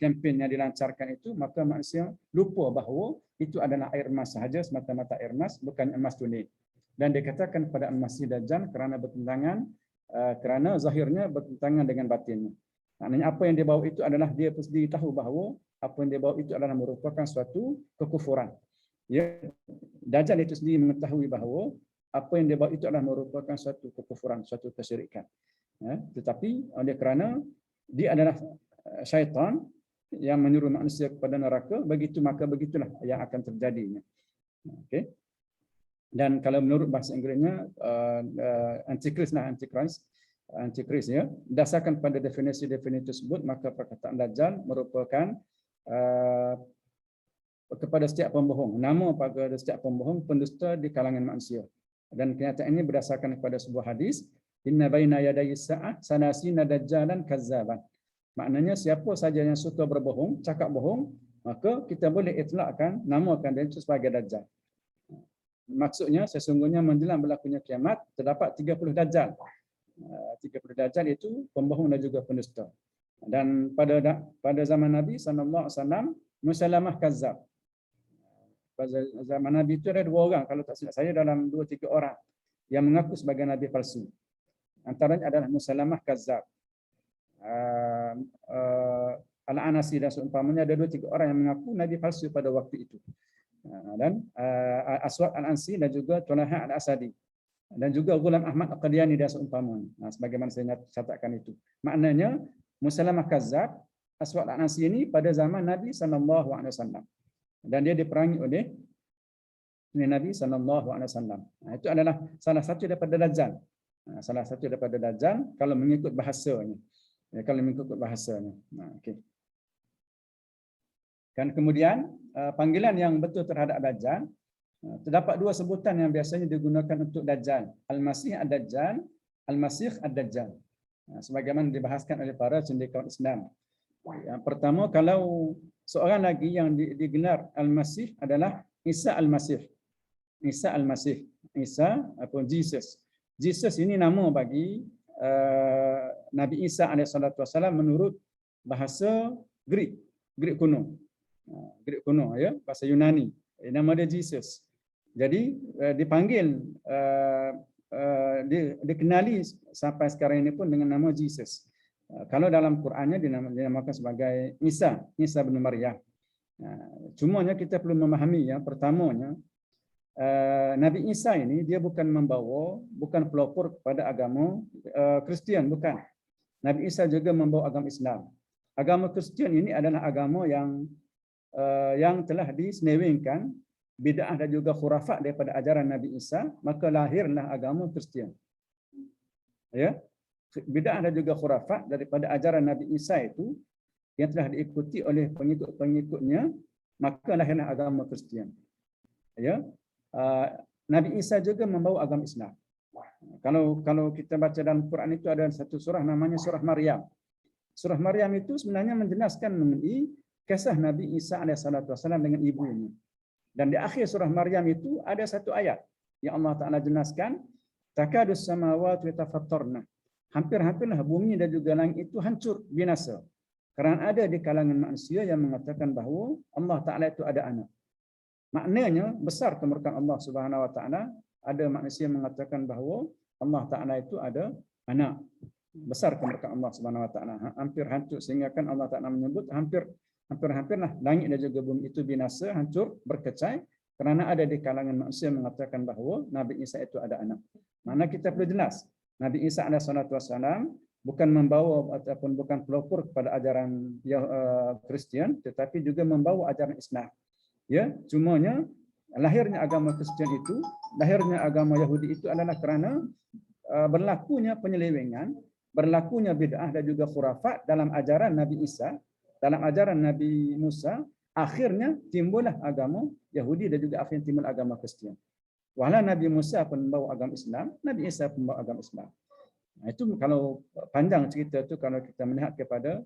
kempen yang dilancarkan itu, maka manusia lupa bahawa itu adalah air emas sahaja, semata-mata air emas, bukan emas tulen. Dan dikatakan pada Al-Masih Dajjal kerana bertentangan, kerana zahirnya bertentangan dengan batinnya. Maknanya apa yang dia bawa itu adalah dia sendiri tahu bahawa apa yang dia bawa itu adalah merupakan suatu kekufuran. Ya, Dajjal itu sendiri mengetahui bahawa apa yang dia bawa itu adalah merupakan suatu kekufuran, suatu kesyirikan. Ya, tetapi oleh kerana dia adalah syaitan yang menyuruh manusia kepada neraka, maka begitulah yang akan terjadinya. Okey. Dan kalau menurut bahasa Inggerisnya Antichrist, ya, berdasarkan pada definisi tersebut, maka perkataan Dajjal merupakan kepada setiap pembohong, nama pada setiap pembohong, pendusta di kalangan manusia. Dan kenyataan ini berdasarkan kepada sebuah hadis, inna baina yadayi sa'ah sanasina dajjalan kazzaban. Maknanya siapa saja yang suka berbohong, cakap bohong, maka kita boleh itlakkan, namakan dia itu sebagai dajjal. Maksudnya sesungguhnya menjelang berlakunya kiamat terdapat 30 dajjal. 30 dajjal itu pembohong dan juga pendusta. Dan pada zaman Nabi SAW, Musailamah Kazzab. Pada zaman Nabi itu ada 2 orang, kalau tak silap saya dalam 2-3 orang yang mengaku sebagai Nabi palsu. Antaranya adalah Musailamah Kazzab, Al-Anasi dan seumpamanya, ada 2-3 orang yang mengaku Nabi palsu pada waktu itu. Dan Aswad Al-Ansi dan juga Tunaha Al-Asadi dan juga Ghulam Ahmad Al-Qadiani dan seumpamanya. Sebagaimana saya catatkan itu. Maknanya Musailamah Kazzab, Aswad Al-Ansi ini pada zaman Nabi SAW. Dan dia diperangi oleh oleh Nabi SAW. Itu adalah salah satu daripada Dajjal. Salah satu daripada Dajjal kalau mengikut bahasanya. Kalau mengikut bahasanya. Okey. Dan kemudian panggilan yang betul terhadap Dajjal, terdapat dua sebutan yang biasanya digunakan untuk Dajjal. Al-Masih Ad-Dajjal, Al-Masih Ad-Dajjal. Sebagaimana dibahaskan oleh para cendekiawan Islam. Yang pertama, kalau seorang lagi yang digelar Al-Masih adalah Isa Al-Masih. Isa Al-Masih. Isa atau Jesus. Jesus ini nama bagi Nabi Isa AS menurut bahasa Greek kuno. Greek kuno, ya, bahasa Yunani. Nama dia Jesus. Jadi dipanggil, dikenali sampai sekarang ini pun dengan nama Jesus. Kalau dalam Qurannya dinamakan sebagai Isa bin Maryam. Cumanya kita perlu memahami, yang pertamanya, Nabi Isa ini dia bukan pelopor kepada agama Kristian, bukan. Nabi Isa juga membawa agama Islam. Agama Kristian ini adalah agama yang telah disenewengkan bid'ah dan juga khurafat daripada ajaran Nabi Isa, maka lahirlah agama Kristian. Ya, bid'ah dan juga khurafat daripada ajaran Nabi Isa itu yang telah diikuti oleh pengikut-pengikutnya, maka lahirlah agama Kristian. Ya. Nabi Isa juga membawa agama Islam. Kalau kita baca dalam Quran itu ada satu surah namanya surah Maryam. Surah Maryam itu sebenarnya menjelaskan mengenai kisah Nabi Isa AS dengan ibunya. Dan di akhir surah Maryam itu ada satu ayat yang Allah Ta'ala jelaskan, takadus samawati yatafattarna. Hampir-hampirlah bumi dan juga langit itu hancur, binasa. Kerana ada di kalangan manusia yang mengatakan bahawa Allah Ta'ala itu ada anak. Maknanya besar kemurkaan Allah Subhanahu Wa Ta'ala. Ada manusia mengatakan bahawa Allah Ta'ala itu ada anak. Besar kemurkaan Allah Subhanahu Wa Ta'ala. Hampir hancur, sehingga kan Allah Ta'ala menyebut hampir-hampirlah langit dan juga bumi itu binasa, hancur, berkecai, kerana ada di kalangan manusia mengatakan bahawa Nabi Isa itu ada anak. Mana kita perlu jelas, Nabi Isa AS bukan membawa ataupun bukan pelopor kepada ajaran Kristian, tetapi juga membawa ajaran Islam. Ya, cumanya lahirnya agama Kristian itu, lahirnya agama Yahudi itu adalah kerana berlakunya penyelewengan, berlakunya bid'ah dan juga khurafat dalam ajaran Nabi Isa, dalam ajaran Nabi Musa, akhirnya timbullah agama Yahudi dan juga akhirnya timbul agama Kristian. Walau Nabi Musa pun membawa agama Islam, Nabi Isa pun membawa agama Islam. Nah, itu kalau panjang cerita itu, kalau kita melihat kepada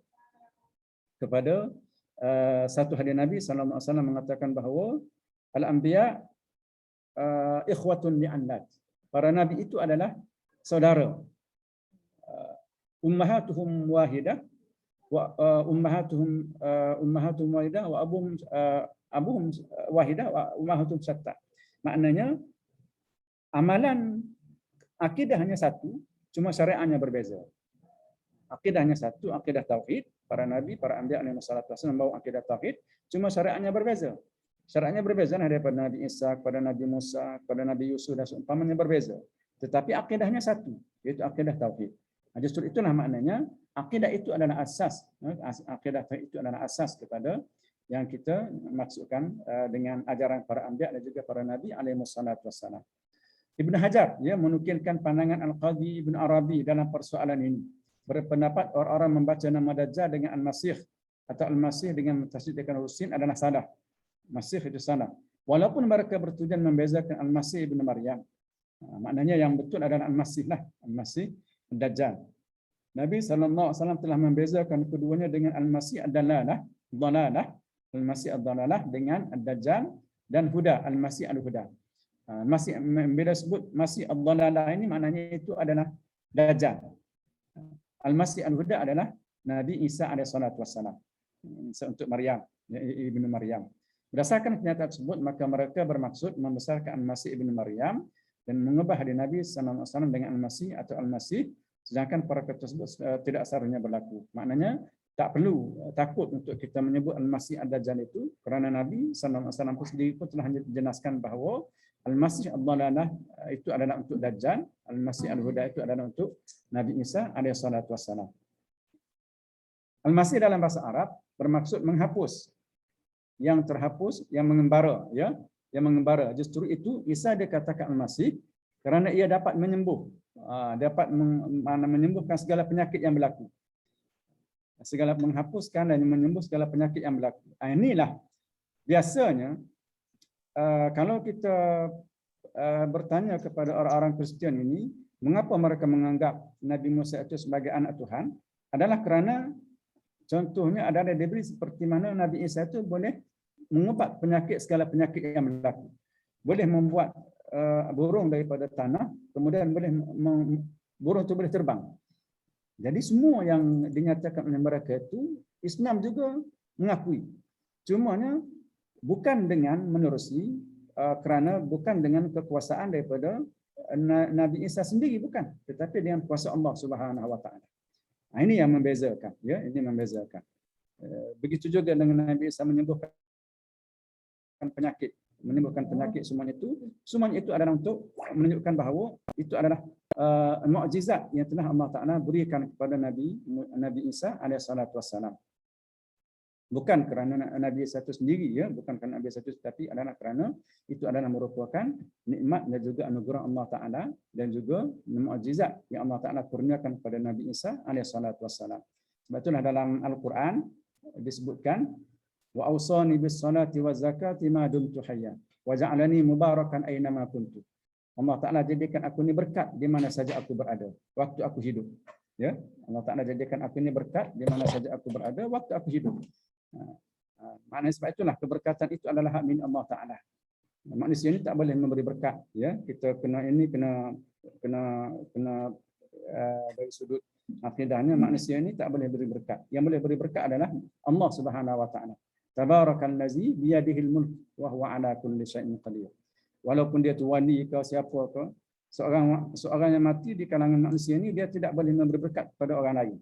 satu hadis Nabi SAW mengatakan bahawa al-anbiya ikhwatun li'annat. Para nabi itu adalah saudara. Ummahatuhum wahidah wa ummahatuhum wahidah wa abuhum wahidah wa ummahatuhum syatta. Maknanya amalan akidah hanya satu, cuma syariatnya berbeza. Akidahnya satu, akidah tauhid. Para nabi, para anbiya alaihi wassalatu wassalam membawa akidah tauhid, cuma syariatnya berbeza. Syariatnya berbeza daripada Nabi Isa kepada Nabi Musa, kepada Nabi Yusuf dan seumpamanya berbeza. Tetapi akidahnya satu, yaitu akidah tauhid. Justru itulah maknanya akidah itu adalah asas. Akidah itu adalah asas kepada yang kita maksudkan dengan ajaran para anbiya dan juga para nabi alaihi wassalatu wassalam. Ibn Hajar menukilkan pandangan Al-Qadhi Ibn Arabi dalam persoalan ini. Berpendapat orang-orang membaca nama Dajjal dengan Al-Masih atau Al-Masih dengan tasydidkan Husin adalah salah. Masih itu salah. Walaupun mereka bertujuan membezakan Al-Masih Ibn Maryam. Maknanya yang betul adalah Al-Masih lah. Al-Masih Dajjal. Nabi SAW telah membezakan keduanya dengan Al-Masih Ad-Dalalah. Al-Masih Ad-Dalalah dengan Ad-Dajjal dan Huda. Al-Masih Al-Huda. Masih bila sebut Masih Ad-Dalalah ini maknanya itu adalah Dajjal. Al-Masih Al-Huda adalah Nabi Isa AS untuk Maryam, Ibnu Maryam. Berdasarkan kenyataan tersebut, maka mereka bermaksud membesarkan Al-Masih Ibnu Maryam dan mengubah hari Nabi SAW dengan Al-Masih atau Al-Masih, sedangkan perkara tersebut tidak seharusnya berlaku. Maknanya tak perlu takut untuk kita menyebut Al-Masih Ad-Dajjal itu, kerana Nabi SAW sendiri pun telah jelaskan bahawa Al-Masih Ad-Dalalah itu adalah untuk Dajjal, Al-Masih Al-Huda itu adalah untuk Nabi Isa AS. Al-Masih dalam bahasa Arab bermaksud menghapus, yang terhapus, yang mengembara, ya. yang mengembara. Justru itu Isa dikatakan Al-Masih kerana ia dapat menyembuh, dapat menyembuhkan segala penyakit yang berlaku. Segala menghapuskan dan menyembuh segala penyakit yang berlaku. Inilah biasanya kalau kita bertanya kepada orang-orang Kristian ini, mengapa mereka menganggap Nabi Musa itu sebagai anak Tuhan, adalah kerana contohnya adalah diberi seperti mana Nabi Isa itu boleh mengubat penyakit, segala penyakit yang berlaku. Boleh membuat burung daripada tanah, kemudian burung itu boleh terbang. Jadi semua yang dinyatakan oleh mereka itu, Islam juga mengakui. Cumanya bukan dengan menerusi, kerana bukan dengan kekuasaan daripada Nabi Isa sendiri, bukan, tetapi dengan kuasa Allah Subhanahu Wa Taala. Ini yang membezakan, ya, ini membezakan. Begitu juga dengan Nabi Isa menyembuhkan penyakit, semuanya itu adalah untuk menunjukkan bahawa itu adalah mukjizat yang telah Allah Taala berikan kepada Nabi Isa alaihissalatu wassalam. Bukan kerana Nabi Isa itu sendiri, ya, bukan kerana Nabi Isa itu, tapi adalah kerana itu adalah merupakan nikmat dan juga anugerah Allah Taala dan juga mukjizat yang Allah Taala kurniakan kepada Nabi Isa alaihissalatu wassalam. Sebab itulah dalam Al-Quran disebutkan wa awsani bis salati waz zakati ma dumtu hayya wa ja'alani mubarakan aina ma kuntu. Allah Taala jadikan aku ni berkat di mana saja aku berada waktu aku hidup. Ya, Allah Taala jadikan aku ni berkat di mana saja aku berada waktu aku hidup. Maknanya sebab itulah keberkatan itu adalah hak milik Allah Taala. Manusia ini tak boleh memberi berkat, ya. Kita kena dari sudut akidahnya, manusia ini tak boleh beri berkat. Yang boleh beri berkat adalah Allah Subhanahu Wa Taala. Tabarakallazi biyadihil mulk wa huwa ala kulli syai'in qadir. Walaupun dia tu wali ke siapa ke, seorang yang mati di kalangan manusia ini, dia tidak boleh memberi berkat kepada orang lain.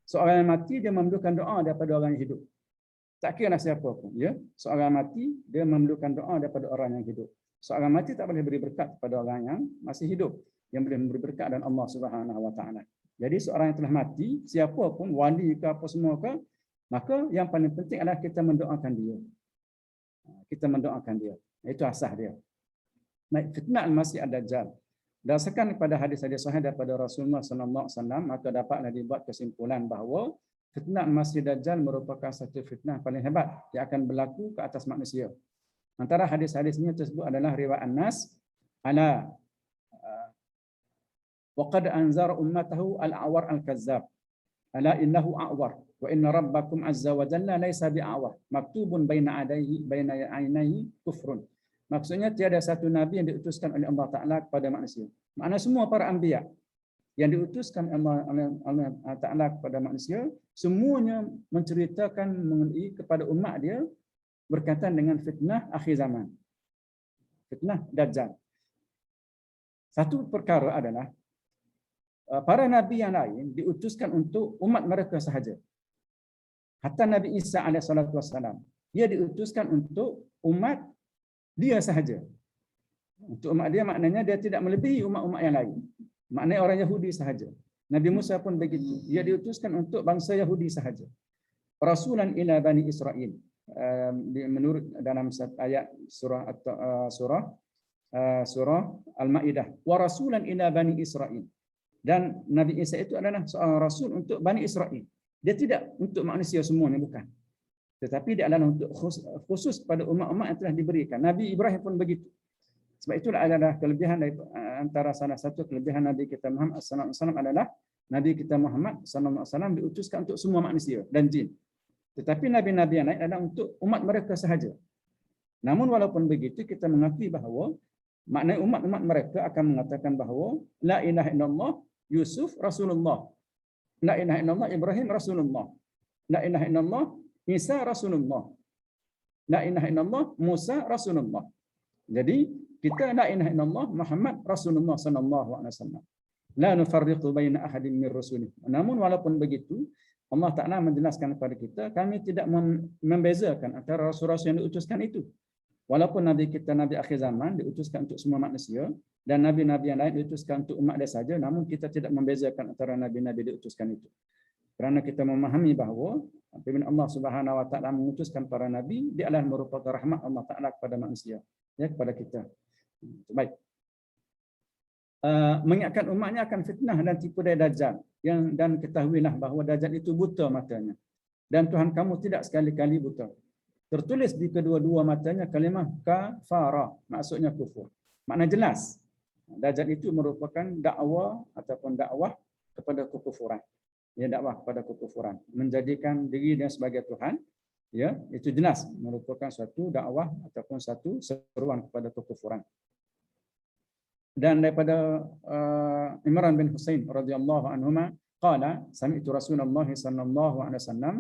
Seorang yang mati dia memerlukan doa daripada orang yang hidup. Tak kira siapa pun, ya. Seorang mati dia memerlukan doa daripada orang yang hidup. Seorang mati tak boleh beri berkat kepada orang yang masih hidup. Yang boleh memberi berkat dan Allah Subhanahu Wa Taala. Jadi seorang yang telah mati, siapa pun, wali ke apa semua ke, maka yang paling penting adalah kita mendoakan dia. Kita mendoakan dia. Itu asas dia. Fitnah Al-Masih Ad-Dajjal. Berdasarkan kepada hadis-hadis sahih daripada Rasulullah sallallahu alaihi wasallam, maka dapatlah dibuat kesimpulan bahawa fitnah Al-Masih Ad-Dajjal merupakan satu fitnah paling hebat yang akan berlaku ke atas manusia. Antara hadis-hadisnya tersebut adalah riwayat Anas ala waqad anzara ummatahu al-a'war al-kazzab ala innahu a'war wa inna rabbakum azza wa jalla laysa bi'awar maktubun baina ainaihi kufrun. Maksudnya tiada satu nabi yang diutuskan oleh Allah Taala kepada manusia. Maknanya semua para anbiya yang diutuskan oleh Allah Taala kepada manusia, semuanya menceritakan mengenai kepada umat dia berkaitan dengan fitnah akhir zaman. Fitnah Dajjal. Satu perkara adalah para nabi yang lain diutuskan untuk umat mereka sahaja. Hatta Nabi Isa alaihissalatu wassalam, dia diutuskan untuk umat dia sahaja. Untuk umat dia maknanya dia tidak melebihi umat-umat yang lain. Maknanya orang Yahudi sahaja. Nabi Musa pun begitu. Dia diutuskan untuk bangsa Yahudi sahaja. Rasulan ila Bani Israel. Menurut dalam ayat surah Al-Maidah. Wa rasulan ila Bani Israel. Dan Nabi Isa itu adalah seorang rasul untuk Bani Israel. Dia tidak untuk manusia semuanya, bukan. Tetapi dia adalah untuk khusus pada umat-umat yang telah diberikan. Nabi Ibrahim pun begitu. Sebab itulah adalah kelebihan dari antara salah satu kelebihan Nabi kita Muhammad sallallahu alaihi wasallam adalah Nabi kita Muhammad sallallahu alaihi wasallam diutuskan untuk semua manusia dan jin. Tetapi nabi-nabi yang lain adalah untuk umat mereka sahaja. Namun walaupun begitu kita mengakui bahawa maknanya umat-umat mereka akan mengatakan bahawa la ilaha illallah Yusuf Rasulullah. La ilaha illallah Ibrahim Rasulullah. La ilaha illallah Isa Rasulullah. La ilaha illallah Musa Rasulullah. Jadi kita la ilaha illallah Muhammad Rasulullah sallallahu alaihi wasallam. La nufarriqu baina ahadin min rusulih. Namun walaupun begitu, Allah Taala menjelaskan kepada kita, kami tidak membezakan antara rasul-rasul yang diutuskan itu. Walaupun nabi kita nabi akhir zaman diutuskan untuk semua manusia dan nabi-nabi yang lain diutuskan untuk umat dia saja, namun kita tidak membezakan antara nabi-nabi diutuskan itu. Kerana kita memahami bahawa apabila Allah Subhanahu Wa Taala mengutuskan para nabi, dia adalah merupakan rahmat Allah Taala kepada manusia. ya kepada kita. Baik. Mengingatkan umatnya akan fitnah dan tipu daya Dajjal, dan ketahuilah bahawa Dajjal itu buta matanya dan Tuhan kamu tidak sekali-kali buta. Tertulis di kedua-dua matanya kalimah kafara, maksudnya kufur. Makna jelas, Dajjal itu merupakan dakwah ataupun dakwah kepada kekufuran. Ya, dakwah kepada kekufuran, menjadikan diri dia sebagai Tuhan, ya, itu jelas merupakan suatu dakwah ataupun satu seruan kepada kekufuran. Dan daripada Imran bin Husain radhiyallahu anhuma qala sami'tu Rasulullah sallallahu alaihi wasallam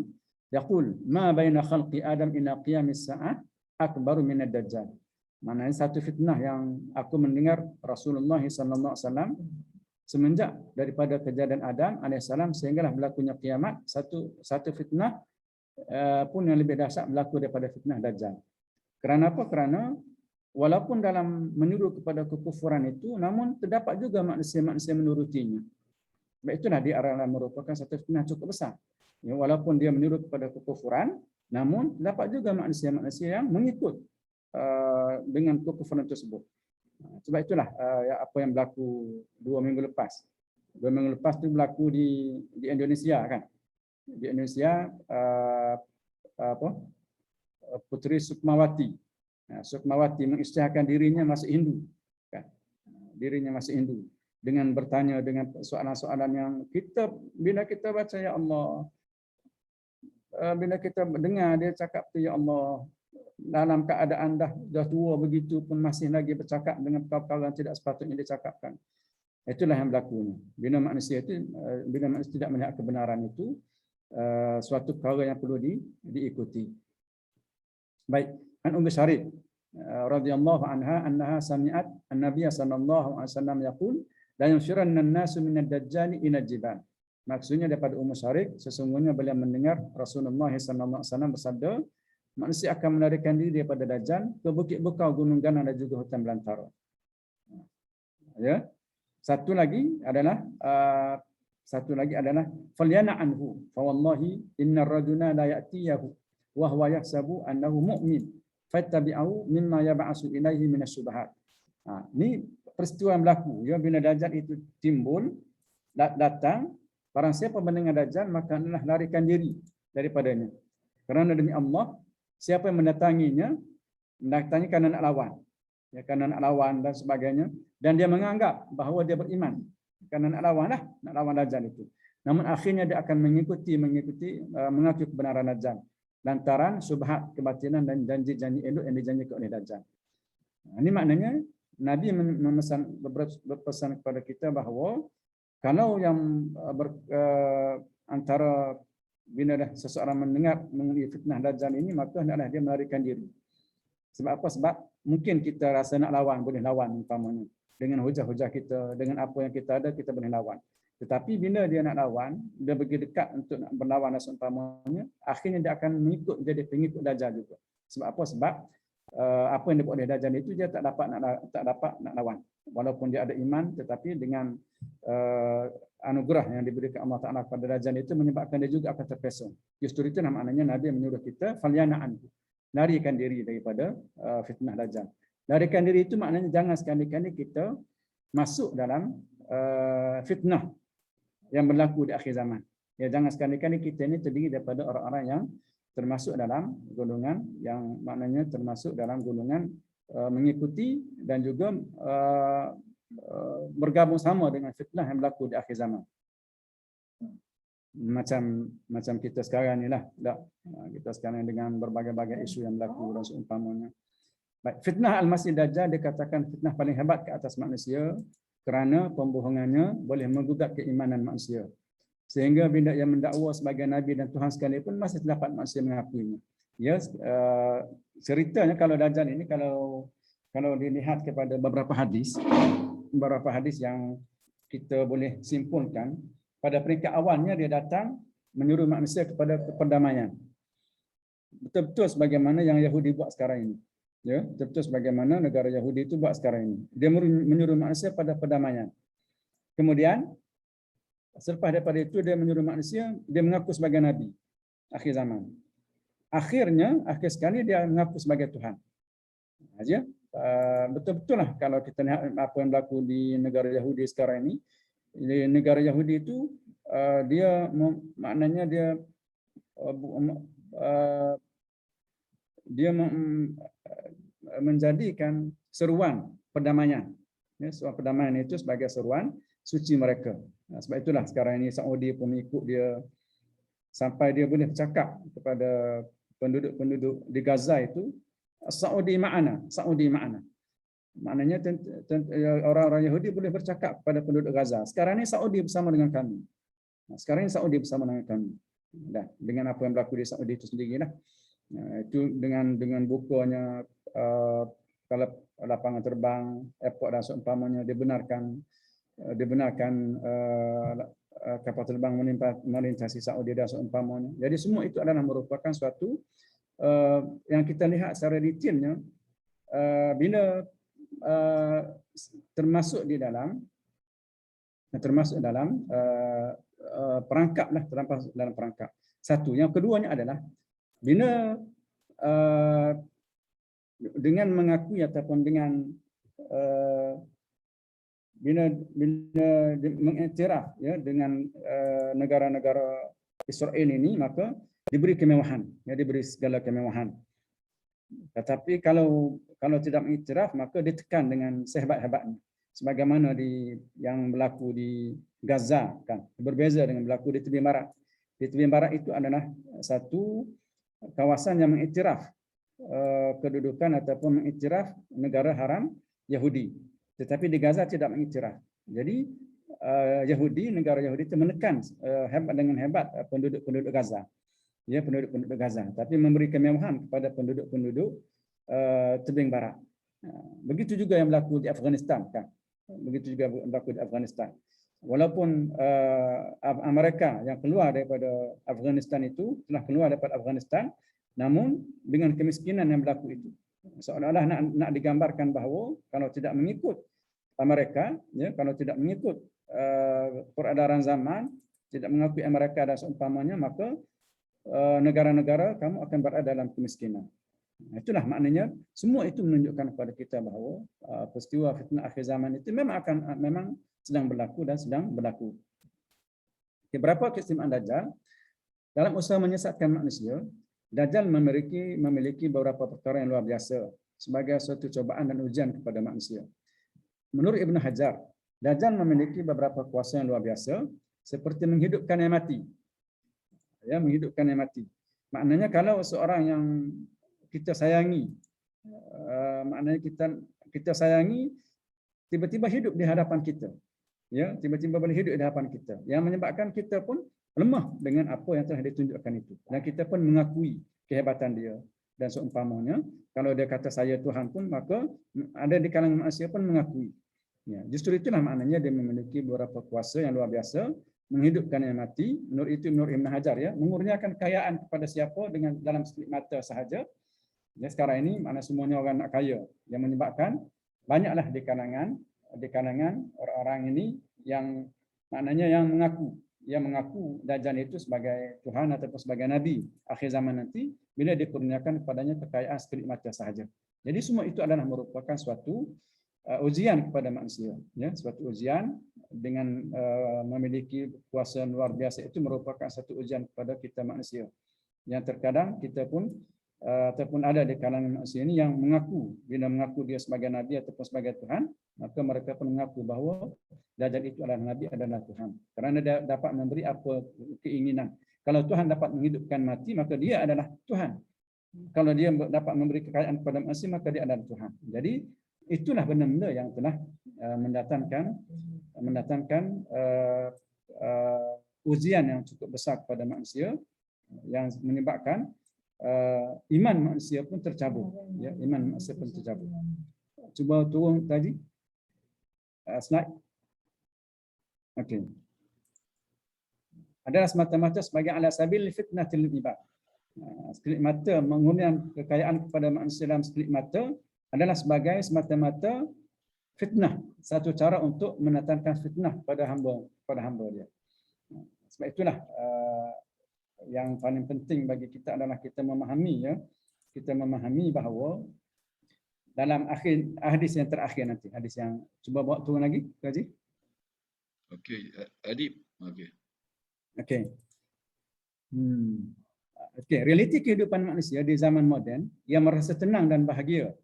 yaqul ma baina khalqi Adam ila qiyamis saah akbaru min ad-dajjal. Maknanya satu fitnah yang aku mendengar Rasulullah sallallahu alaihi wasallam semenjak daripada kejadian Adam alaihissalam sehinggalah berlakunya kiamat, satu fitnah pun yang lebih dahsyat berlaku daripada fitnah Dajjal. Kerana apa? Kerana walaupun dalam menyuruh kepada kekufuran itu, namun terdapat juga manusia-manusia menurutinya. Sebab itulah dia adalah merupakan satu fitnah cukup besar. Ya, walaupun dia menyuruh kepada kekufuran, namun terdapat juga manusia-manusia yang mengikut dengan kekufuran tersebut. Sebab itulah apa yang berlaku 2 minggu lepas. 2 minggu lepas itu berlaku di Indonesia kan. Di Indonesia Puteri Sukmawati. Sukmawati mengisytiharkan dirinya masuk Hindu. Kan? Dirinya masuk Hindu. Dengan bertanya dengan soalan-soalan yang bila kita baca ya Allah, bila kita dengar dia cakap tu ya Allah, dalam keadaan dah tua begitu pun masih lagi bercakap dengan perkara-perkara yang tidak sepatutnya dicakapkan. Itulah yang berlakunya. Bila manusia tidak melihat kebenaran itu, suatu perkara yang perlu diikuti. Baik, an Ummu Syarif radhiyallahu anha annaha sami'at an-nabiy sallallahu alaihi wasallam yaqul la yunshiranna an-nasu min ad-dajjal ila al-jibal. Maksudnya daripada Ummu Syarif, sesungguhnya beliau mendengar Rasulullah sallallahu alaihi wasallam bersabda, manusia akan melarikan diri daripada Dajjal ke bukit bekau, gunung ganang dan juga hutan belantara. Ya. Satu lagi adalah falyana anhu fa wallahi innar rajula la ya'tiyahu wa huwa yahsabu annahu mu'min fattabi'ahu mimma yab'asu ilaihi minasyubahat. Ini peristiwa yang berlaku ya, bila Dajjal itu timbul datang, barang siapa mendengar Dajjal maka hendaklah larikan diri daripadanya. Kerana demi Allah, siapa yang mendatanginya kerana nak lawan. Ya, kerana nak lawan dan sebagainya. Dan dia menganggap bahawa dia beriman. Kerana nak lawan Dajjal itu. Namun akhirnya dia akan mengikuti mengaku kebenaran Dajjal. Lantaran subhat kebatilan dan janji-janji elok yang dijanjikan oleh Dajjal. Ini maknanya Nabi berpesan kepada kita bahawa kalau yang antara bila dah seseorang mendengar mengenai fitnah Dajjal ini, maka hendaklah dia melarikan diri. Sebab apa? Sebab mungkin kita rasa nak lawan, boleh lawan umpamanya. Dengan hujah-hujah kita, dengan apa yang kita ada, kita boleh lawan. Tetapi bila dia nak lawan, dia pergi dekat untuk nak berlawan dan seumpamanya, akhirnya dia akan mengikut, jadi pengikut Dajjal juga. Sebab apa? Sebab apa yang dibuat oleh Dajjal itu dia tak dapat nak lawan. Walaupun dia ada iman, tetapi dengan anugerah yang diberikan Allah Ta'ala kepada Dajjal itu menyebabkan dia juga akan terpesong. Justru itu maknanya Nabi menyuruh kita falyana anhu, larikan diri daripada fitnah Dajjal. Larikan diri itu maknanya jangan sekali-kali kita masuk dalam fitnah yang berlaku di akhir zaman. Ya, jangan sekali-kali kita ini terdiri daripada orang-orang yang termasuk dalam golongan yang maknanya termasuk dalam golongan mengikuti dan juga bergabung sama dengan fitnah yang berlaku di akhir zaman. Macam kita sekarang ni lah. Kita sekarang dengan berbagai-bagai isu yang berlaku dan seumpamanya. Baik, fitnah Al-Masih Dajjal dikatakan fitnah paling hebat ke atas manusia kerana pembohongannya boleh menggugat keimanan manusia. Sehingga bila ia mendakwa sebagai Nabi dan Tuhan sekalipun masih terdapat manusia mengakuinya. Ya, ceritanya kalau Dajjal ini kalau dilihat kepada beberapa hadis yang kita boleh simpulkan, pada peringkat awalnya dia datang menyuruh manusia kepada perdamaian. Betul-betul sebagaimana yang Yahudi buat sekarang ini. Ya, betul-betul sebagaimana negara Yahudi itu buat sekarang ini. Dia menyuruh manusia pada perdamaian. Kemudian selepas daripada itu dia menyuruh manusia, dia mengaku sebagai Nabi akhir zaman. Akhir sekali dia mengaku sebagai Tuhan. Aja. betul-betul lah kalau kita lihat apa yang berlaku di negara Yahudi sekarang ini. Di negara Yahudi itu maknanya dia menjadikan seruan perdamaian. Ya, seruan perdamaian itu sebagai seruan suci mereka. Sebab itulah sekarang ini Saudi pengikut dia sampai dia boleh bercakap kepada penduduk-penduduk di Gaza itu, Saudi ma'ana, Saudi ma'ana. Maknanya orang-orang Yahudi boleh bercakap kepada penduduk Gaza. Sekarang ini Saudi bersama dengan kami. Sekarang ini Saudi bersama dengan kami. Dah, dengan apa yang berlaku di Saudi itu sendirilah. Itu dengan bukanya kalau lapangan terbang, airport dan seumpamanya dibenarkan kapal terbang melintasi Saudi dan seumpamanya. Jadi semua itu adalah merupakan suatu yang kita lihat secara detailnya bila termasuk dalam perangkap lah, termasuk dalam perangkap. Satu, yang keduanya adalah bila dengan mengakui ataupun dengan bila mengiktiraf ya dengan negara-negara Israel ini, maka diberi kemewahan, ya, diberi segala kemewahan. Tetapi kalau tidak mengiktiraf, maka ditekan dengan sehebat-hebatnya. Sebagaimana yang berlaku di Gaza, kan berbeza dengan berlaku di tepi barat. Di tepi barat itu adalah satu kawasan yang mengiktiraf kedudukan ataupun mengiktiraf negara haram Yahudi. Tetapi di Gaza tidak mengiktiraf. Jadi negara Yahudi itu menekan dengan hebat penduduk-penduduk Gaza. Ya, penduduk-penduduk Gaza, tapi memberi kemewahan kepada penduduk-penduduk tebing barat. Begitu juga yang berlaku di Afghanistan, kan? Begitu juga berlaku di Afghanistan. Walaupun Amerika yang keluar daripada Afghanistan itu telah keluar daripada Afghanistan, namun dengan kemiskinan yang berlaku itu, seolah-olah nak digambarkan bahawa kalau tidak mengikut Amerika, ya, kalau tidak mengikut peredaran zaman, tidak mengakui Amerika dan seumpamanya, maka negara-negara kamu akan berada dalam kemiskinan. Itulah maknanya semua itu menunjukkan kepada kita bahawa peristiwa fitnah akhir zaman itu memang sedang berlaku dan sedang berlaku. Berapa keistimewaan Dajjal? Dalam usaha menyesatkan manusia, Dajjal memiliki beberapa perkara yang luar biasa sebagai suatu cobaan dan ujian kepada manusia. Menurut Ibn Hajar, Dajjal memiliki beberapa kuasa yang luar biasa seperti menghidupkan yang mati. Ya, menghidupkan yang mati. Maknanya kalau seorang yang kita sayangi, maknanya kita sayangi tiba-tiba hidup di hadapan kita. Ya, tiba-tiba boleh hidup di hadapan kita. Yang menyebabkan kita pun lemah dengan apa yang telah ditunjukkan itu. Dan kita pun mengakui kehebatan dia. Dan seumpamanya, kalau dia kata saya Tuhan pun, maka ada di kalangan manusia pun mengakui. Ya, justru itulah maknanya dia memiliki beberapa kuasa yang luar biasa, menghidupkan yang mati. Menurut itu, menurut Ibn Hajar, ya, mengurniakan kekayaan kepada siapa dengan dalam sekelip mata sahaja. Ya, sekarang ini mana semuanya orang nak kaya, yang menyebabkan banyaklah di kalangan orang-orang ini yang maknanya yang mengaku Dajjal itu sebagai Tuhan ataupun sebagai Nabi akhir zaman nanti bila dikurniakan kepadanya kekayaan sekelip mata sahaja. Jadi semua itu adalah merupakan suatu ujian kepada manusia. Ya, suatu ujian dengan memiliki kuasa luar biasa itu merupakan satu ujian kepada kita manusia. Yang terkadang kita pun ataupun ada di kalangan manusia ini yang bila mengaku dia sebagai Nabi ataupun sebagai Tuhan, maka mereka pun mengaku bahawa Dajjal itu adalah Nabi, adalah Tuhan. Kerana dia dapat memberi apa keinginan. Kalau Tuhan dapat menghidupkan mati, maka dia adalah Tuhan. Kalau dia dapat memberi kekayaan kepada manusia, maka dia adalah Tuhan. Jadi itulah benda-benda yang telah mendatangkan ujian yang cukup besar kepada manusia, yang menyebabkan iman manusia pun tercabut. Ya, iman manusia pun tercabut. Cuba turun tadi slide. Okey. Adalah semata-mata sebagai ala sabil fitnatil ibad. Sekelip mata, mengurniakan kekayaan kepada manusia dalam sekelip mata adalah sebagai semata-mata fitnah, satu cara untuk mendatangkan fitnah pada hamba dia. Sebab itulah yang paling penting bagi kita adalah kita memahami bahawa dalam akhir hadis yang terakhir nanti. Hadis yang cuba bawa turun lagi, Haji. Okey, Adib. Okey. Okey. Okey, realiti kehidupan manusia di zaman moden yang merasa tenang dan bahagia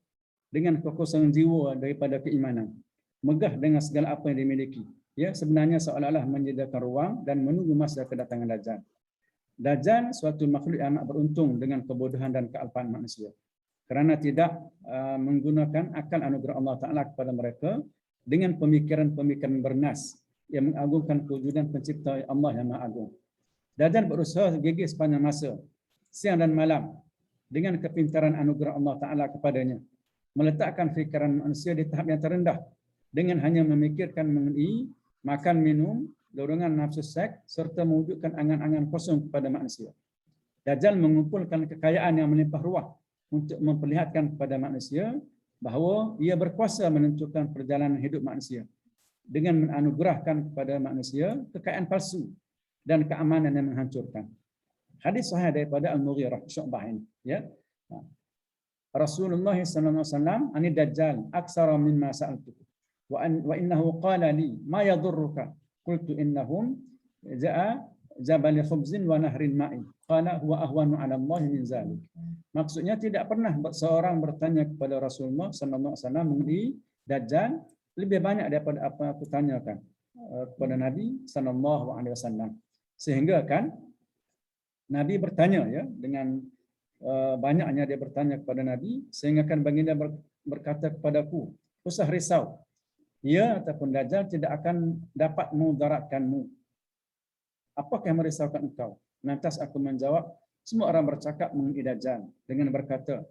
dengan kekosongan jiwa daripada keimanan, megah dengan segala apa yang dimiliki. Ya, sebenarnya seolah-olah menyediakan ruang dan menunggu masa kedatangan Dajjal. Dajjal suatu makhluk yang amat beruntung dengan kebodohan dan kealpaan manusia, kerana tidak menggunakan akal anugerah Allah Ta'ala kepada mereka dengan pemikiran-pemikiran bernas yang mengagungkan kewujudan pencipta Allah yang Maha Agung. Dajjal berusaha gigih sepanjang masa, siang dan malam, dengan kepintaran anugerah Allah Ta'ala kepadanya, meletakkan fikiran manusia di tahap yang terendah dengan hanya memikirkan mengenai makan, minum, dorongan nafsu seks, serta mewujudkan angan-angan kosong kepada manusia. Dajjal mengumpulkan kekayaan yang melimpah ruah untuk memperlihatkan kepada manusia bahawa ia berkuasa menentukan perjalanan hidup manusia dengan menganugerahkan kepada manusia kekayaan palsu dan keamanan yang menghancurkan. Hadis sahih daripada Al-Mughirah Syu'bah ini, ya. Rasulullah sallallahu alaihi wasallam ani dajjal aksara mimma sa'altuhu wa innahu qala li ma yadurruka qultu innahum ja'a jabal khubzin wa nahrin ma'in qala huwa ahwanu 'ala Allah min zalik. Maksudnya tidak pernah seorang bertanya kepada Rasulullah sallallahu alaihi wasallam mengenai dajjal lebih banyak daripada apa aku tanyakan kepada Nabi sallallahu alaihi wasallam. Sehingga kan Nabi bertanya, ya, dengan banyaknya dia bertanya kepada Nabi, sehingga kan baginda berkata kepadaku, usah risau, ia ataupun Dajjal tidak akan dapat memudaratkanmu. Apakah yang merisaukan engkau? Lantas aku menjawab, semua orang bercakap mengenai Dajjal dengan berkata,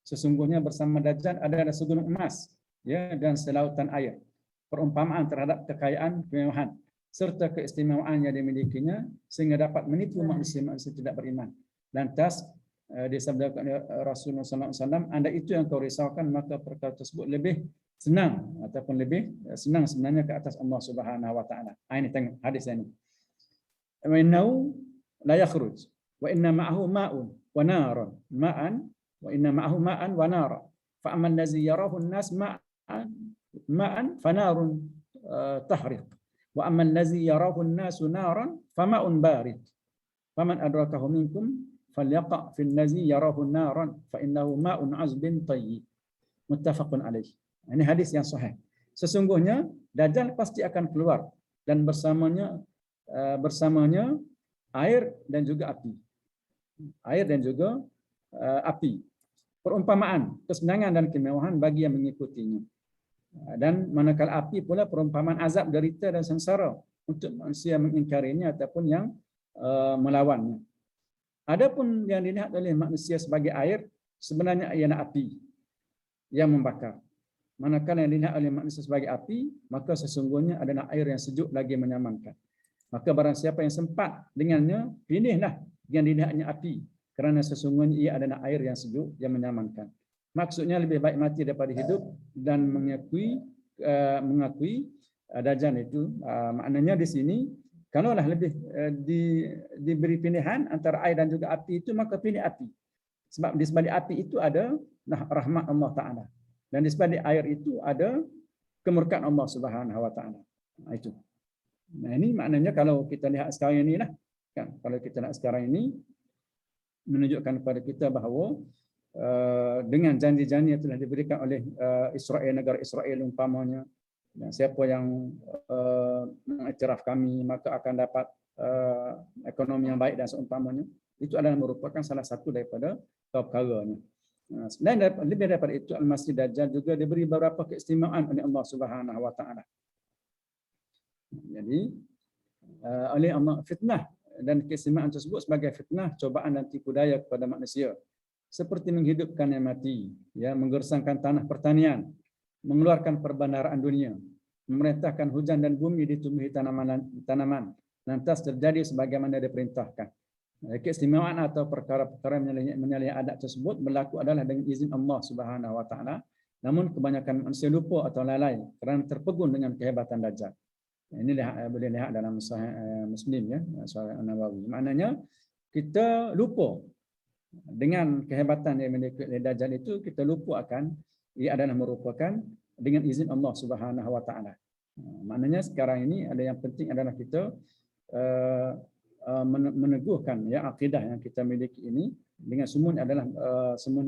sesungguhnya bersama Dajjal ada segunung emas, ya, dan selautan air. Perumpamaan terhadap kekayaan, kemewahan, serta keistimewaan yang dimilikinya sehingga dapat menipu manusia-manusia tidak beriman. Lantas disabdakan Rasulullah SAW, anda itu yang kau risaukan, maka perkara tersebut lebih senang ataupun lebih senang sebenarnya ke atas Allah Subhanahu Wa Taala. Ini tengok hadis ini. Wa innahu la yakhruj wa inna ma'ahu ma'un wa narun ma'an wa inna ma'ahu ma'an wa nara fa amma allazi yarahu an-nas ma'an fanarun tahriq wa amma allazi yarahu an-nasu naran fama'un barid faman adrakahu minkum falyaqa fil ladzi yarahu naran fa innahu ma'un 'azbin tayyib. Muttafaqun alaih. Ini hadis yang sahih. Sesungguhnya Dajjal pasti akan keluar dan bersamanya air dan juga api. Air dan juga api. Perumpamaan, kesenangan dan kemewahan bagi yang mengikutinya. Dan manakala api pula perumpamaan azab, derita dan sengsara untuk manusia mengingkarinya ataupun yang melawannya. Adapun yang dilihat oleh manusia sebagai air, sebenarnya ialah api yang membakar. Manakala yang dilihat oleh manusia sebagai api, maka sesungguhnya adalah air yang sejuk lagi menyamankan. Maka barang siapa yang sempat dengannya, pilihlah yang dilihatnya api, kerana sesungguhnya ia adalah air yang sejuk yang menyamankan. Maksudnya lebih baik mati daripada hidup dan mengakui Dajjal itu. Maknanya di sini, kalaulah lebih diberi pilihan antara air dan juga api itu, maka pilih api. Sebab di sebalik api itu ada rahmat Allah Ta'ala. Dan di sebalik air itu ada kemurkaan Allah Subhanahu Wa Ta'ala. Itu. Nah, ini maknanya kalau kita lihat sekarang ini lah, kan? Kalau kita lihat sekarang ini menunjukkan kepada kita bahawa dengan janji-janji yang telah diberikan oleh Israel, negara Israel umpamanya, dan siapa yang mengiktiraf kami maka akan dapat ekonomi yang baik dan seumpamanya, itu adalah merupakan salah satu daripada perkaranya. Dan lebih daripada itu, Al-Masih Dajjal juga diberi beberapa keistimewaan oleh Allah Subhanahu Wa Taala. Jadi oleh Allah, fitnah dan keistimewaan tersebut sebagai fitnah, cobaan dan tipu daya kepada manusia, seperti menghidupkan yang mati, ya, menggersangkan tanah pertanian, mengeluarkan perbandaraan dunia, memerintahkan hujan dan bumi ditumbuhi tanaman, lantas terjadi sebagaimana diperintahkan. Keistimewaan atau perkara-perkara menyalahi adat tersebut berlaku adalah dengan izin Allah Subhanahu Wa Taala. Namun kebanyakan manusia lupa atau lalai kerana terpegun dengan kehebatan Dajjal. Ini boleh lihat dalam Sahih Muslim, ya, Sahih An-Nawawi. Maknanya kita lupa dengan kehebatan yang dimiliki oleh Dajjal itu, kita lupa akan ia adalah merupakan dengan izin Allah Subhanahu wa taala. Maknanya sekarang ini ada yang penting adalah kita meneguhkan ya akidah yang kita miliki ini dengan semuanya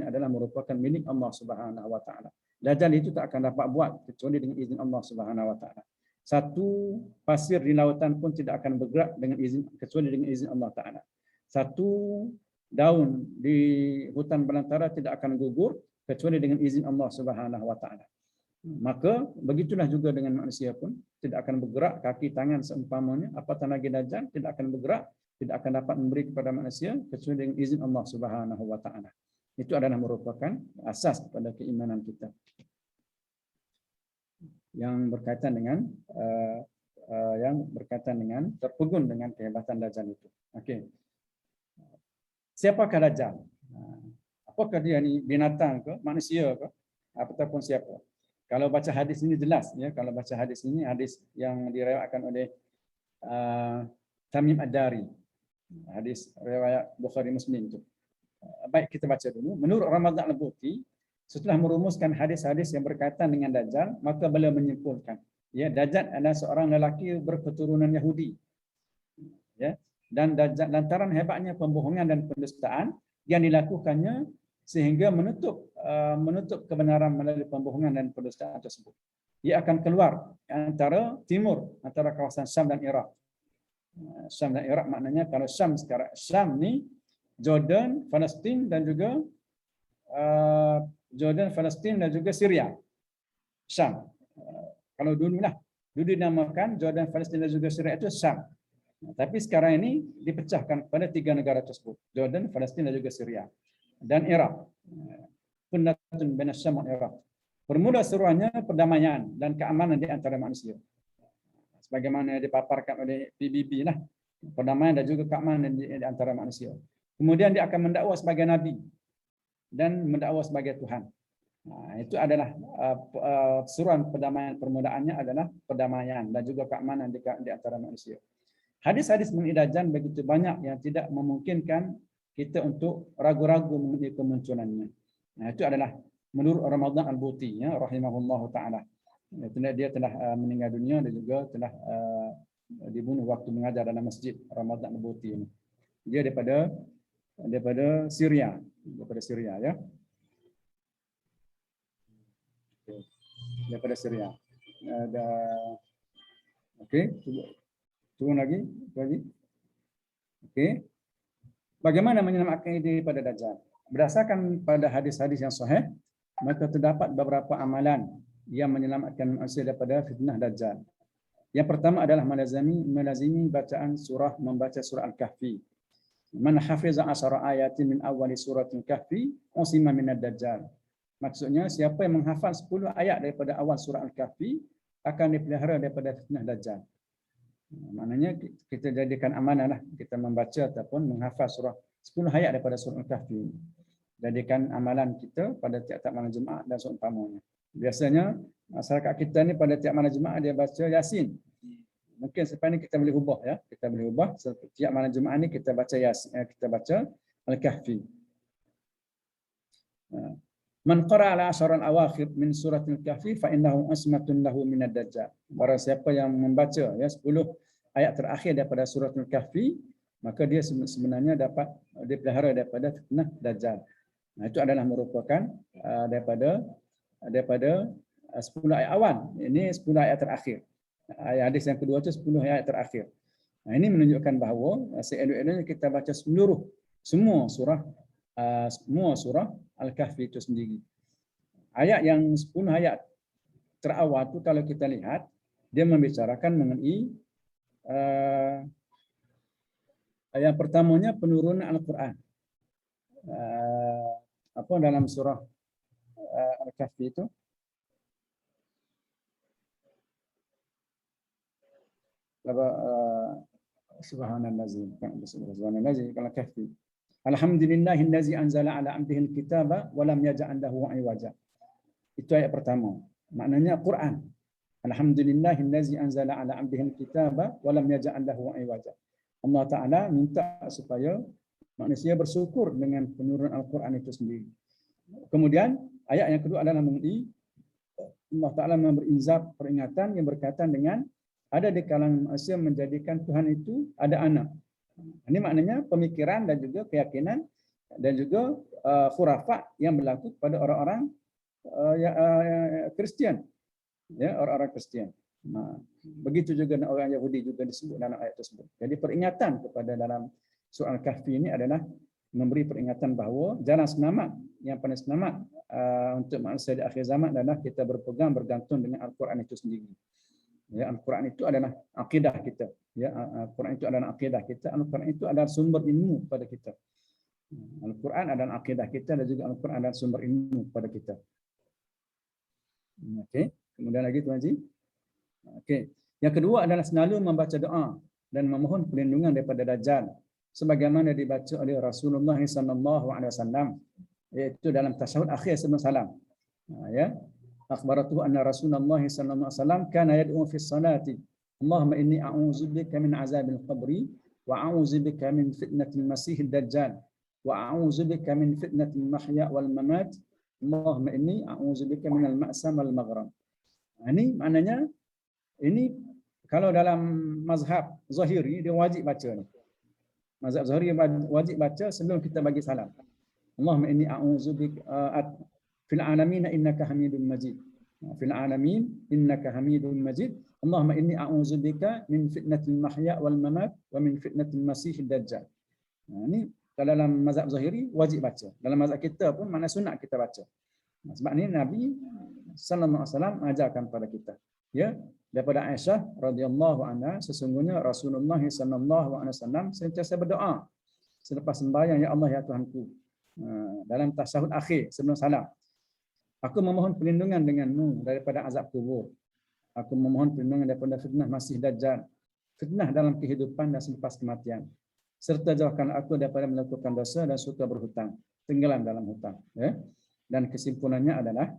adalah merupakan milik Allah Subhanahu wa taala. Dajjal itu tak akan dapat buat kecuali dengan izin Allah Subhanahu wa taala. Satu pasir di lautan pun tidak akan bergerak dengan izin kecuali dengan izin Allah taala. Satu daun di hutan belantara tidak akan gugur kecuali dengan izin Allah Subhanahu wa taala. Maka begitulah juga dengan manusia pun tidak akan bergerak, kaki tangan seumpamanya apatah lagi Dajjal tidak akan bergerak, tidak akan dapat memberi kepada manusia kecuali dengan izin Allah Subhanahu wa taala. Itu adalah merupakan asas pada keimanan kita yang berkaitan dengan terpegun dengan kehebatan Dajjal itu. Okey. Siapakah Dajjal? Apakah dia ni binatang ke, manusia ke, ataupun siapa? Kalau baca hadis ini jelas ya, kalau baca hadis ini hadis yang diriwayatkan oleh Tamim Ad-Dari. Hadis riwayat Bukhari Muslim itu. Baik kita baca dulu. Menurut Ramadan Al-Buti, setelah merumuskan hadis-hadis yang berkaitan dengan Dajjal, maka beliau menyimpulkan, ya, Dajjal adalah seorang lelaki berketurunan Yahudi. Ya, dan Dajjal lantaran hebatnya pembohongan dan pendustaan yang dilakukannya sehingga menutup kebenaran melalui pembohongan dan pendustaan tersebut. Ia akan keluar antara timur, antara kawasan Syam dan Iraq. Syam dan Iraq maknanya kalau Syam sekarang, Syam ni Jordan, Palestin dan juga Syria. Syam. Kalau dulu dinamakan Jordan, Palestin dan juga Syria itu Syam. Tapi sekarang ini dipecahkan kepada 3 negara tersebut, Jordan, Palestin dan juga Syria. Dan Iraq. Kunnatun baina Syam dan Iraq. Bermula seruannya perdamaian dan keamanan di antara manusia. Sebagaimana dipaparkan oleh PBB lah. Perdamaian dan juga keamanan di antara manusia. Kemudian dia akan mendakwa sebagai nabi dan mendakwa sebagai Tuhan. Itu adalah seruan perdamaian, permulaannya adalah perdamaian dan juga keamanan di antara manusia. Hadis-hadis mengenai Dajjal begitu banyak yang tidak memungkinkan kita untuk ragu-ragu mengenai kemunculannya. Itu adalah menurut Ramadan Al-Buti, ya, rahimahullahu taala. Dia telah meninggal dunia dan juga telah dibunuh waktu mengajar dalam masjid Ramadan Al-Buti ini. Dia daripada Syria, ya. Daripada Syria. Okey, turun lagi. Okey. Bagaimana menyelamatkan diri pada Dajjal? Berdasarkan pada hadis-hadis yang sahih, maka terdapat beberapa amalan yang menyelamatkan manusia daripada fitnah Dajjal. Yang pertama adalah melazimi bacaan membaca surah Al-Kahfi. Man hafiza 10 ayatin min awwali suratul Kahfi usima minad Dajjal. Maksudnya siapa yang menghafal 10 ayat daripada awal surah Al-Kahfi akan dipelihara daripada fitnah Dajjal. Maknanya kita jadikan amanah kita membaca ataupun menghafal 10 ayat daripada surah Al-Kahfi. Jadikan amalan kita pada tiap-tiap malam Jumaat dan seumpamanya. Biasanya masyarakat kita ni pada tiap malam Jumaat dia baca Yasin. Mungkin selepas ni kita boleh ubah, ya. Kita boleh ubah setiap malam Jumaat ni kita baca Yasin, kita baca Al-Kahfi. Man qara'a al-'ashara al-awakhir min suratil Kahfi fa innahu asmatun lahu minad Dajjal. Barang siapa yang membaca 10 ayat terakhir daripada suratul Kahfi, maka dia sebenarnya dapat dipelihara daripada fitnah Dajjal. Itu adalah merupakan daripada 10 ayat awal. Ini 10 ayat terakhir. Hadis yang kedua itu 10 ayat terakhir. Ini menunjukkan bahawa seelok-eloknya kita baca semua surah Al-Kahfi itu sendiri. Ayat yang 10 ayat terawal itu kalau kita lihat, dia membicarakan mengenai yang pertamanya penurunan Al-Quran. Dalam surah Al-Kahfi itu? Subhanallazi Al-Kahfi. Alhamdulillahillazi anzala ala abdihi al-kitaba wa lam yaj'al lahu 'iwaja. Itu ayat pertama. Maknanya Quran. Alhamdulillahillazi anzala ala abdihi al-kitaba wa lam yaj'al lahu 'iwaja. Allah Taala minta supaya manusia bersyukur dengan penurunan Al-Quran itu sendiri. Kemudian ayat yang kedua adalah mengenai Allah Ta'ala memberi inzar peringatan yang berkaitan dengan ada di kalangan manusia menjadikan Tuhan itu ada anak. Ini maknanya pemikiran dan juga keyakinan dan juga khurafat yang berlaku pada orang-orang Kristian, ya, orang-orang Kristian. Nah, begitu juga orang Yahudi juga disebut dalam ayat tersebut. Jadi peringatan kepada dalam surah Al-Kahfi ini adalah memberi peringatan bahawa jalan selamat yang paling selamat untuk manusia di akhir zaman adalah kita bergantung dengan Al-Quran itu sendiri. Ya, Al-Quran itu adalah akidah kita. Ya, Al-Quran itu adalah akidah kita. Al-Quran itu adalah sumber ilmu pada kita. Al-Quran adalah akidah kita dan juga Al-Quran adalah sumber ilmu pada kita. Okey, kemudian lagi Tuan Haji. Okey. Yang kedua adalah selalu membaca doa dan memohon perlindungan daripada Dajjal sebagaimana dibaca oleh Rasulullah SAW, iaitu dalam tasyahud akhir sebelum salam. Ya. Akhbaratuhu anna Rasulullah SAW kana yad'u fi salati Allahumma inni a'udzubika min azabil qabri wa a'udzubika min fitnatil masiihid dajjal wa a'udzubika min fitnatil mahya wal mamat Allahumma inni a'udzubika minal ma'sam wal maghram. Ini maknanya ini kalau dalam mazhab Zahiri dia wajib baca ni. Mazhab Zahiri wajib baca sebelum kita bagi salam. Allahumma inni a'udzubika fil alamin innaka Hamidum Majid. Fil alamin innaka Hamidum Majid. Allahumma inni a'udzubika min fitnatil mahya wal mamat wa min fitnatil masiihid dajjal. Nah, ini kalau dalam mazhab Zahiri wajib baca. Dalam mazhab kita pun mana sunat kita baca. Sebab ni Nabi sallallahu alaihi wasallam ajarkan kepada kita. Ya, daripada Aisyah radhiyallahu anha sesungguhnya Rasulullah sallallahu alaihi wasallam sentiasa berdoa selepas sembahyang, ya Allah ya Tuhanku, dalam tasyahud akhir sebelum salam. Aku memohon perlindungan denganmu daripada azab kubur. Aku memohon perlindungan daripada fitnah Masih Dajjal, fitnah dalam kehidupan dan selepas kematian. Serta jauhkan aku daripada melakukan dosa dan suka berhutang, tenggelam dalam hutang. Ya. Dan kesimpulannya adalah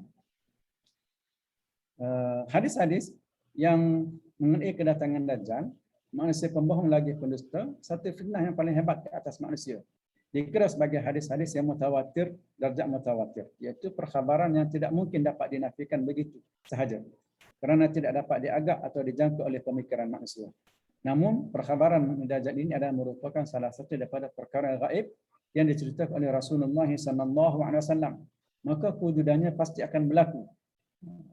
hadis-hadis yang mengenai kedatangan Dajjal, manusia pembohong lagi pendusta, satu fitnah yang paling hebat ke atas manusia. Dikira sebagai hadis-hadis yang mutawatir, darjat mutawatir, iaitu perkhabaran yang tidak mungkin dapat dinafikan begitu sahaja, kerana tidak dapat diagak atau dijangkau oleh pemikiran manusia. Namun perkhabaran Dajjal ini adalah merupakan salah satu daripada perkara gaib yang diceritakan oleh Rasulullah SAW. Maka kewujudannya pasti akan berlaku.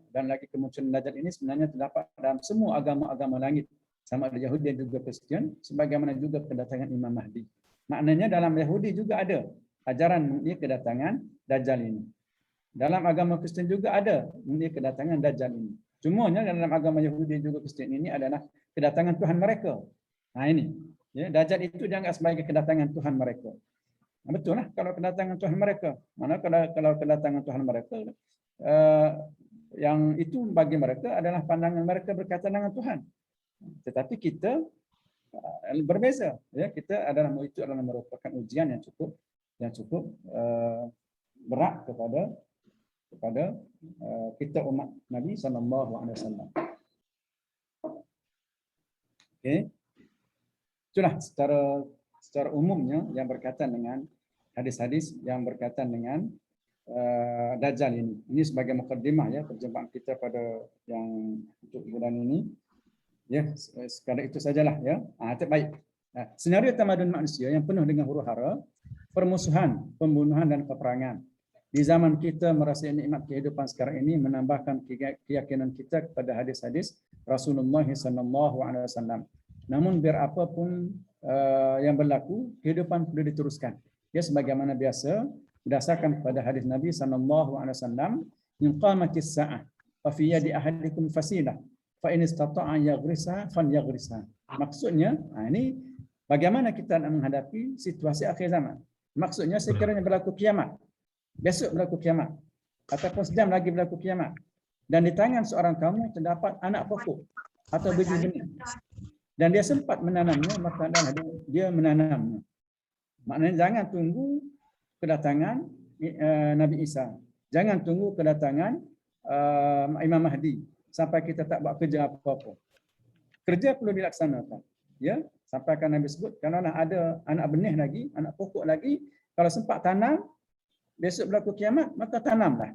Dan lagi kemunculan Dajjal ini sebenarnya terdapat dalam semua agama-agama langit, sama ada Yahudi dan juga Kristian, sebagaimana juga kedatangan Imam Mahdi. Maknanya dalam Yahudi juga ada ajaran mengenai kedatangan Dajjal ini. Dalam agama Kristian juga ada mengenai kedatangan Dajjal ini. Cumanya dalam agama Yahudi juga Kristian ini adalah kedatangan Tuhan mereka. Nah ini, ya, Dajjal itu dianggap sebagai kedatangan Tuhan mereka. Nah, betul lah kalau kedatangan Tuhan mereka. Mana kalau kedatangan Tuhan mereka, yang itu bagi mereka adalah pandangan mereka berkaitan dengan Tuhan. Tetapi kita berbeza. Ya, kita itu adalah merupakan ujian yang cukup berat kepada kita umat Nabi SAW. Okey. Itulah secara umumnya yang berkaitan dengan hadis-hadis yang berkaitan dengan Dajjal ini. Ini sebagai mukaddimah ya perjumpaan kita pada yang untuk bulan ini. Ya, sekadar itu sajalah ya. Baik. Senario tamadun manusia yang penuh dengan huru-hara, permusuhan, pembunuhan dan peperangan. Di zaman kita merasa nikmat kehidupan sekarang ini menambahkan keyakinan kita kepada hadis-hadis Rasulullah SAW. Namun biar apapun yang berlaku, kehidupan perlu diteruskan. Ya, sebagaimana biasa berdasarkan kepada hadis Nabi SAW, "In qamatis sa'ah fa fi yadi ahadikum fasilah fa in istata'a yaghrisa falyaghrisha." Maksudnya, ini bagaimana kita nak menghadapi situasi akhir zaman. Maksudnya sekiranya berlaku kiamat, besok berlaku kiamat, ataupun sejam lagi berlaku kiamat, dan di tangan seorang kamu terdapat anak pokok atau biji benih, dan dia sempat menanamnya, maka dia menanamnya. Maknanya jangan tunggu kedatangan Nabi Isa, jangan tunggu kedatangan Imam Mahdi sampai kita tak buat kerja apa-apa. Kerja perlu dilaksanakan. Ya, sampai kan Nabi sebut kalau ada anak benih lagi, anak pokok lagi, kalau sempat tanam, besok berlaku kiamat, maka tanamlah.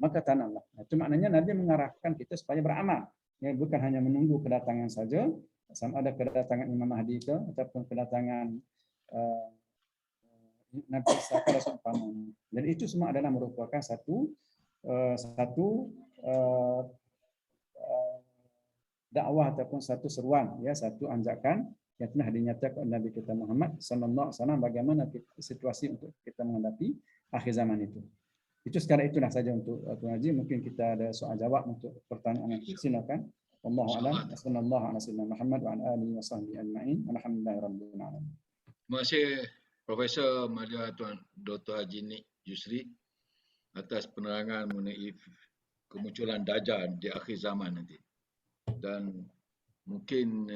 maka tanamlah. Itu maknanya Nabi mengarahkan kita supaya beramal. Ya, bukan hanya menunggu kedatangan saja, sama ada kedatangan Imam Mahdi itu ataupun kedatangan Nabi Isa pada seumpamanya. Dan itu semua adalah merupakan satu dakwah ataupun satu seruan, ya, satu anjakan yang telah dinyatakan oleh Nabi kita Muhammad sallallahu alaihi wasallam bagaimana situasi untuk kita menghadapi akhir zaman itu. Itu sekadar itulah saja untuk Tuan Haji. Mungkin kita ada soal jawab untuk pertanyaan yang silakan. Wallahu a'lam. Sallallahu alaihi wasallam Muhammad wa ala alihi wa sahbihi ajma'in. Alhamdulillahirabbil alamin. Terima kasih Profesor Madya Tuan Dr. Haji Nik Yusri atas penerangan mengenai kemunculan Dajjal di akhir zaman nanti. Dan mungkin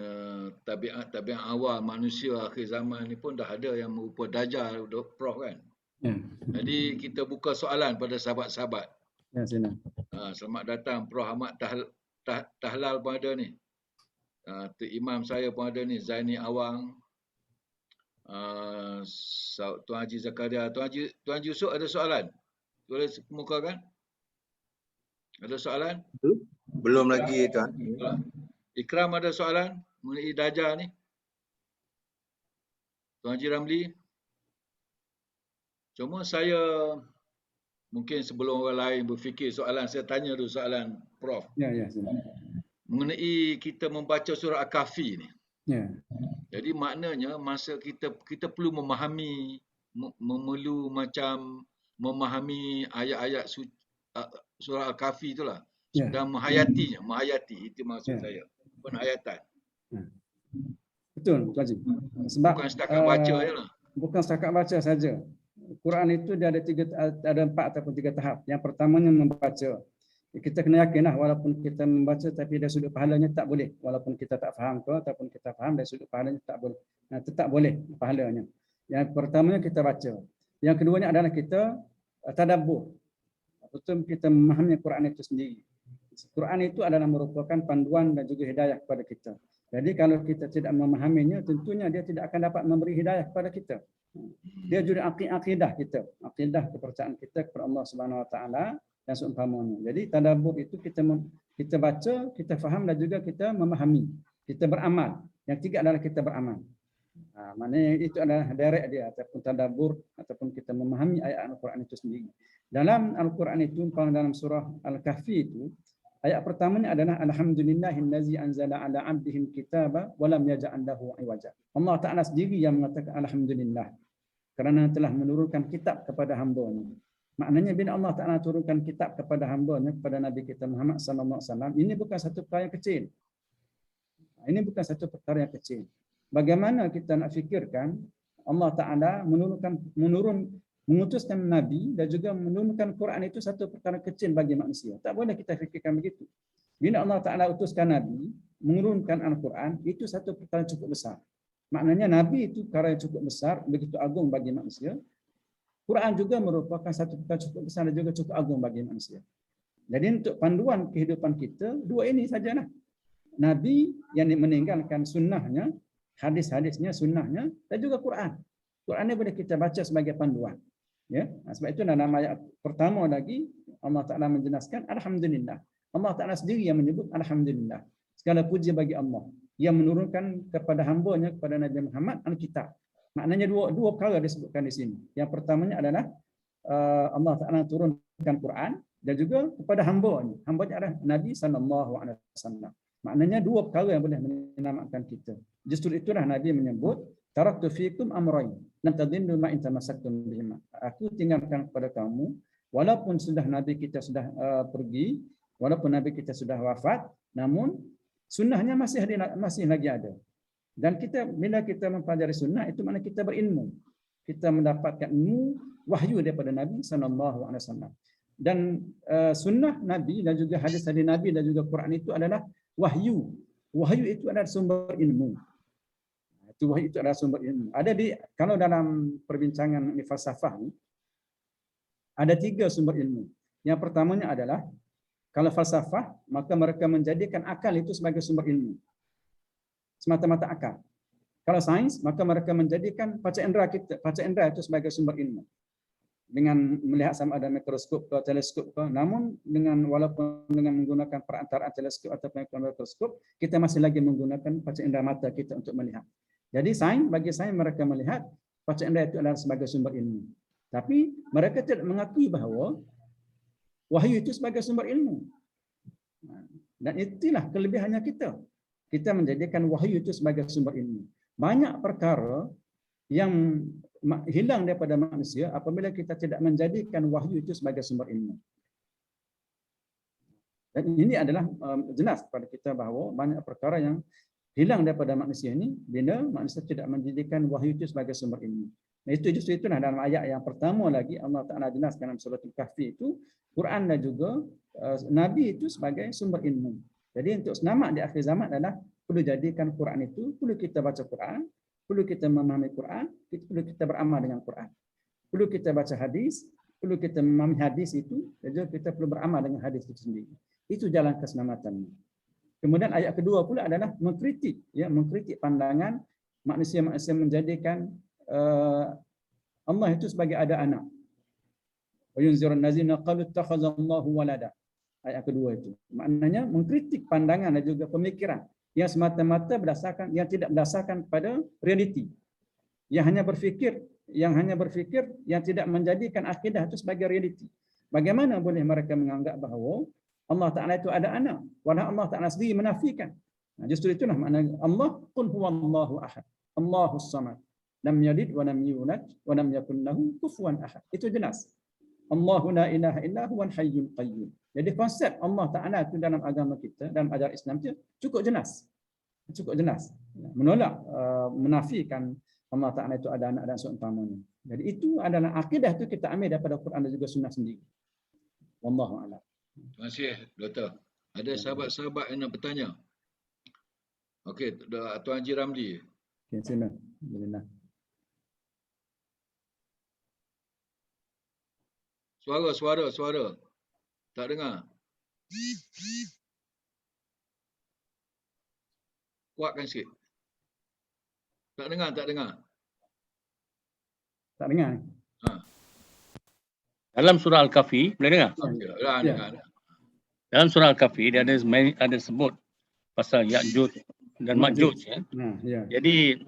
tabiat awal manusia akhir zaman ni pun dah ada yang merupa Dajjal, Prof, kan? Ya. Jadi kita buka soalan pada sahabat-sahabat. Ya, sila. Selamat datang Prof Ahmad Tahlal pun ada ni. Tok Imam saya pun ada ni, Zaini Awang. Tuan Haji Zakaria, Tuan Haji Yusuf ada soalan? Boleh kemukakan? Ada soalan? Belum lagi Tuan. Ikram ada soalan mengenai Dajjal ni? Tuan Haji Ramli? Cuma saya mungkin sebelum orang lain berfikir soalan, saya tanya dulu soalan Prof. Ya, sila. Mengenai kita membaca surah Al-Kahfi ni. Ya. Jadi maknanya masa kita perlu memahami memahami ayat-ayat surah Al-Kahfi itulah. Ya. Dan menghayati itu maksud saya. Penghayatan. Betul, Tuan Haji. Sebab Bukan setakat baca je lah. bukan setakat baca saja. Quran itu dia ada 4 ataupun 3 tahap. Yang pertamanya membaca. Kita kena yakinlah walaupun kita membaca tapi dari sudut pahalanya tak boleh. Walaupun kita tak faham ke ataupun kita faham dari sudut pahalanya tak boleh. Tetap boleh pahalanya. Yang pertamanya kita baca. Yang keduanya adalah kita tadabbur. Betul kita memahami Quran itu sendiri. Quran itu adalah merupakan panduan dan juga hidayah kepada kita. Jadi kalau kita tidak memahaminya, tentunya dia tidak akan dapat memberi hidayah kepada kita. Dia juga akidah kita, akidah kepercayaan kita kepada Allah Subhanahu Wa Taala dan seumpamanya. Jadi tadabbur itu kita baca, kita faham dan juga kita memahami, kita beramal. Yang tiga adalah kita beramal. Maknanya itu adalah direct dia ataupun tadabbur ataupun kita memahami ayat Al-Quran itu sendiri. Dalam Al-Quran itu dalam surah Al-Kahfi itu ayat pertamanya adalah alhamdulillahillazi anzala ala 'abdihil kitaba wa lam yaj'al lahu 'iwaja. Allah Taala sendiri yang mengatakan alhamdulillah kerana telah menurunkan kitab kepada hamba-Nya. Maknanya bila Allah Taala turunkan kitab kepada hamba-Nya, kepada Nabi kita Muhammad sallallahu alaihi wasallam, ini bukan satu perkara yang kecil. Ini bukan satu perkara yang kecil. Bagaimana kita nak fikirkan Allah Taala mengutuskan Nabi dan juga menurunkan Quran itu satu perkara kecil bagi manusia. Tak boleh kita fikirkan begitu. Bila Allah Taala utuskan Nabi, menurunkan Al-Quran, itu satu perkara cukup besar. Maknanya Nabi itu perkara yang cukup besar, begitu agung bagi manusia. Quran juga merupakan satu perkara cukup besar dan juga cukup agung bagi manusia. Jadi untuk panduan kehidupan kita, dua ini sajalah. Nabi yang meninggalkan sunnahnya, hadis-hadisnya, sunnahnya, dan juga Quran. Quran ini boleh kita baca sebagai panduan. Ya, sebab itu dalam ayat pertama lagi Allah Taala menjelaskan alhamdulillah. Allah Taala sendiri yang menyebut alhamdulillah. Segala puji bagi Allah yang menurunkan kepada hamba-Nya kepada Nabi Muhammad Alkitab. Maknanya dua perkara disebutkan di sini. Yang pertamanya adalah Allah Taala turunkan Quran dan juga kepada hamba-Nya. Hamba-Nya adalah Nabi sallallahu alaihi wasallam. Maknanya dua perkara yang boleh menyelamatkan kita. Justru itulah Nabi menyebut taraktu fiikum amrayn lan tadillu ma in tamassaktum bihima. Aku tinggalkan kepada kamu walaupun sudah Nabi kita sudah pergi, walaupun Nabi kita sudah wafat, namun sunnahnya masih lagi ada. Dan kita bila kita mempelajari sunnah itu maknanya kita berilmu. Kita mendapatkan ilmu wahyu daripada Nabi sallallahu alaihi wasallam. Dan sunnah Nabi dan juga hadis-hadis Nabi dan juga Quran itu adalah wahyu. Wahyu itu adalah sumber ilmu. Itu wahyu itu adalah sumber ilmu. Kalau dalam perbincangan falsafah ni ada 3 sumber ilmu. Yang pertamanya adalah kalau falsafah maka mereka menjadikan akal itu sebagai sumber ilmu. Semata-mata akal. Kalau sains maka mereka menjadikan panca indera itu sebagai sumber ilmu. dengan melihat sama ada mikroskop atau teleskop ke, namun walaupun dengan menggunakan perantaraan teleskop atau mikroskop, kita masih lagi menggunakan panca indera mata kita untuk melihat. Jadi bagi sains mereka melihat panca indera itu adalah sebagai sumber ilmu. Tapi mereka tidak mengakui bahawa wahyu itu sebagai sumber ilmu. Dan itulah kelebihannya kita. Kita menjadikan wahyu itu sebagai sumber ilmu. Banyak perkara yang hilang daripada manusia apabila kita tidak menjadikan wahyu itu sebagai sumber ilmu. Dan ini adalah jelas kepada kita bahawa banyak perkara yang hilang daripada manusia ini bila manusia tidak menjadikan wahyu itu sebagai sumber ilmu. Nah, justru itulah dalam ayat yang pertama lagi Allah Ta'ala jelaskan dalam surah Al-Kahfi itu, Quran dan juga Nabi itu sebagai sumber ilmu. Jadi untuk selamat di akhir zaman adalah perlu jadikan Quran itu, perlu kita baca Quran, perlu kita memahami Quran, perlu kita beramal dengan Quran. Perlu kita baca hadis, perlu kita memahami hadis itu, dan juga kita perlu beramal dengan hadis itu sendiri. Itu jalan keselamatan. Kemudian ayat kedua pula adalah mengkritik pandangan manusia-manusia menjadikan Allah itu sebagai ada anak. Wa yunzirun nazina qalu ittakhadallahu walada. Ayat kedua itu. Maknanya mengkritik pandangan dan juga pemikiran yang semata-mata yang tidak berdasarkan pada realiti. Yang hanya berfikir yang tidak menjadikan akidah itu sebagai realiti. Bagaimana boleh mereka menganggap bahawa Allah Ta'ala itu ada anak, walau Allah Ta'ala sendiri menafikan. Nah, justru itulah makna Allah, qul huwallahu ahad, Allahus samad, lam yalid wa lam yulad wa lam yakul lahu kufuwan ahad. Itu jelas. Allahu la ilaha illa huwal hayyul qayyum. Jadi konsep Allah Ta'ala itu dalam agama kita, dalam ajaran Islam itu cukup jelas. Menolak, menafikan Allah Ta'ala itu ada anak dan seumpamanya. Jadi itu adalah akidah itu kita ambil daripada Quran dan juga sunnah sendiri. Wallahu a'lam. Terima kasih, Doktor. Ada sahabat-sahabat yang nak bertanya? Okey, Tuan Haji Ramli. Okey, sila. Alhamdulillah. Suara. Tak dengar. Kuatkan sikit. Tak dengar. Tak dengar. Dalam surah Al-Kahfi, boleh dengar? Dah Ya. dengar. Dalam surah Al-Kahfi dia ada sebut pasal Ya'juj dan Ma'juj ya. Ya. Jadi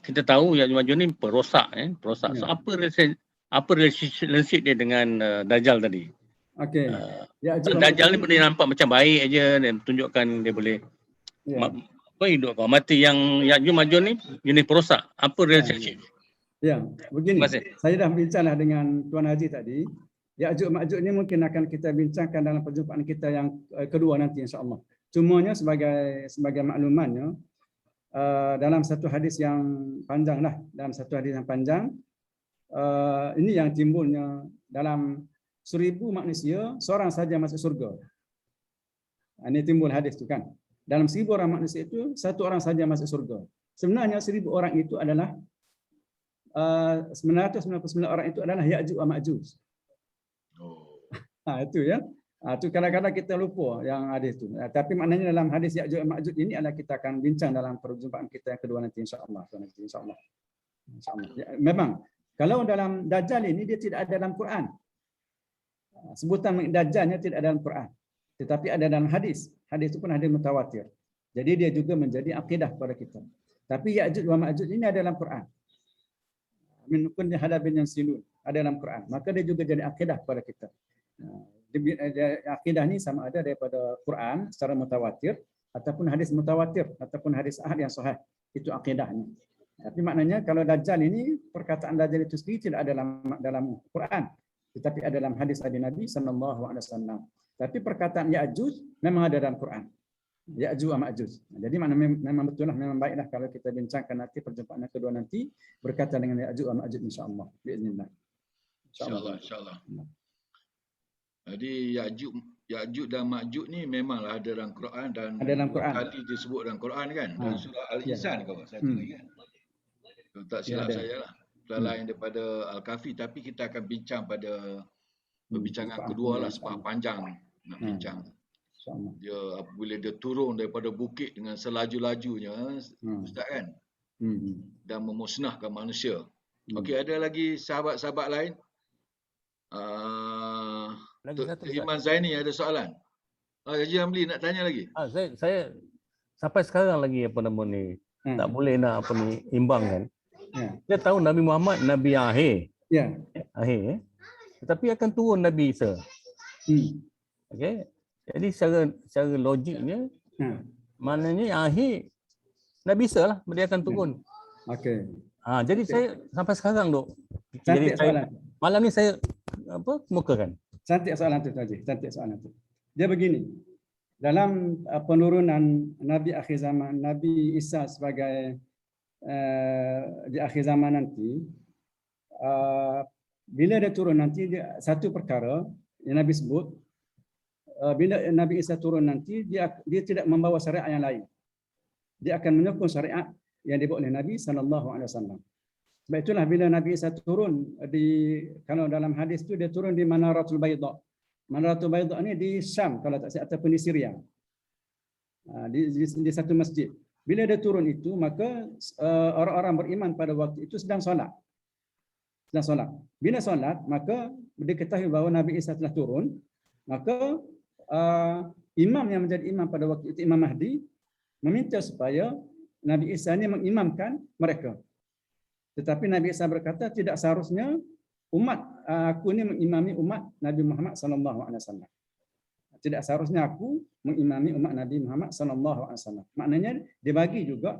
kita tahu Ya'juj Ma'juj ni perosak. So apa relationship dia dengan Dajjal tadi? Okey. Dajjal ni boleh nampak macam baik aja dan tunjukkan dia boleh hidup kau mati. Yang Ya'juj Ma'juj ni jenis perosak. Apa relationship? Ya, begini. Terima kasih. Saya dah bincanglah dengan Tuan Haji tadi. Ya'juj Ma'juj ni mungkin akan kita bincangkan dalam perjumpaan kita yang kedua nanti insya-Allah. Cumanya sebagai maklumannya dalam satu hadis yang panjang, ini yang timbulnya dalam 1000 manusia seorang saja masuk surga. Ini timbul hadis tu kan. Dalam 1000 orang manusia itu satu orang saja masuk surga. Sebenarnya 1000 orang itu adalah 999 orang itu adalah Ya'juj dan Ma'juj. Itu ya. Itu kadang-kadang kita lupa yang hadis itu. Tapi maknanya dalam hadis Ya'juj dan Ma'juj ini adalah kita akan bincang dalam perjumpaan kita yang kedua nanti insya-Allah. Insya-Allah. Ya, memang kalau dalam Dajjal ini dia tidak ada dalam Quran. Sebutan Dajjalnya tidak ada dalam Quran. Tetapi ada dalam hadis. Hadis itu pun hadis mutawatir. Jadi dia juga menjadi akidah kepada kita. Tapi Ya'juj dan Ma'juj ini ada dalam Quran. Min kulli hadabin yansilun, ada dalam Quran. Maka dia juga jadi akidah kepada kita. Akidah ni sama ada daripada Quran secara mutawatir ataupun hadis mutawatir ataupun hadis ahad yang sahih. Itu akidahnya. Tapi maknanya kalau Dajjal ini, perkataan Dajjal itu sendiri tidak ada dalam Quran, tetapi ada dalam hadis Nabi sallallahu alaihi wasallam. Tapi perkataan Ya'juj memang ada dalam Quran. Ya'juj dan Ma'juj. Jadi memang betul lah, memang baiklah kalau kita bincangkan nanti perjumpaan yang kedua nanti berkaitan dengan Ya'juj dan Ma'juj insya-Allah. Biiznillah. Insya-Allah. Jadi Ya'juj dan Ma'juj ni memanglah ada dalam Quran dan ada dalam Quran. Kali disebut dalam Quran kan. Dalam surah Al-Insan kalau saya ingat. Kalau tak silap saya lah. Selain daripada Al-Kahfi, tapi kita akan bincang pada perbincangan kedua lah sebab panjang nak bincang. Dia bila dia turun daripada bukit dengan selaju-lajunya Ustaz kan, dan memusnahkan manusia. Okey, ada lagi sahabat-sahabat lain? Lagi satu, Ustaz. Iman Zaini ada soalan. Haji Hamli nak tanya lagi? Saya sampai sekarang lagi apa nama ni tak boleh nak apa ni imbangkan. Dia tahu Nabi Muhammad Nabi yang akhir. Ya. Akhir. Tetapi akan turun Nabi Isa. Okey. Jadi secara logiknya maknanya yang akhir Nabi Isa lah dia akan turun. Okey. Jadi saya sampai sekarang duk. Cantik soalan. Malam ni saya kemukakan. Cantik soalan tu Haji. Cantik soalan tu. Dia begini. Dalam penurunan Nabi akhir zaman, Nabi Isa sebagai di akhir zaman nanti, bila dia turun nanti, satu perkara yang Nabi sebut, bila Nabi Isa turun nanti, dia tidak membawa syariat yang lain. Dia akan menyokong syariat yang dibawa oleh Nabi SAW. Sebab itulah bila Nabi Isa turun, kalau dalam hadis tu dia turun di Manaratul Baydha. Manaratul Baydha ni di Syam kalau tak silap ataupun di Syria. Di satu masjid. Bila dia turun itu, maka orang-orang beriman pada waktu itu sedang solat. Bila solat, maka diketahui bahawa Nabi Isa telah turun, maka imam yang menjadi imam pada waktu itu, Imam Mahdi, meminta supaya Nabi Isa ini mengimamkan mereka. Tetapi Nabi Isa berkata, tidak seharusnya aku ini mengimami umat Nabi Muhammad SAW. Tidak seharusnya aku mengimami umat Nabi Muhammad SAW. Maknanya dia bagi juga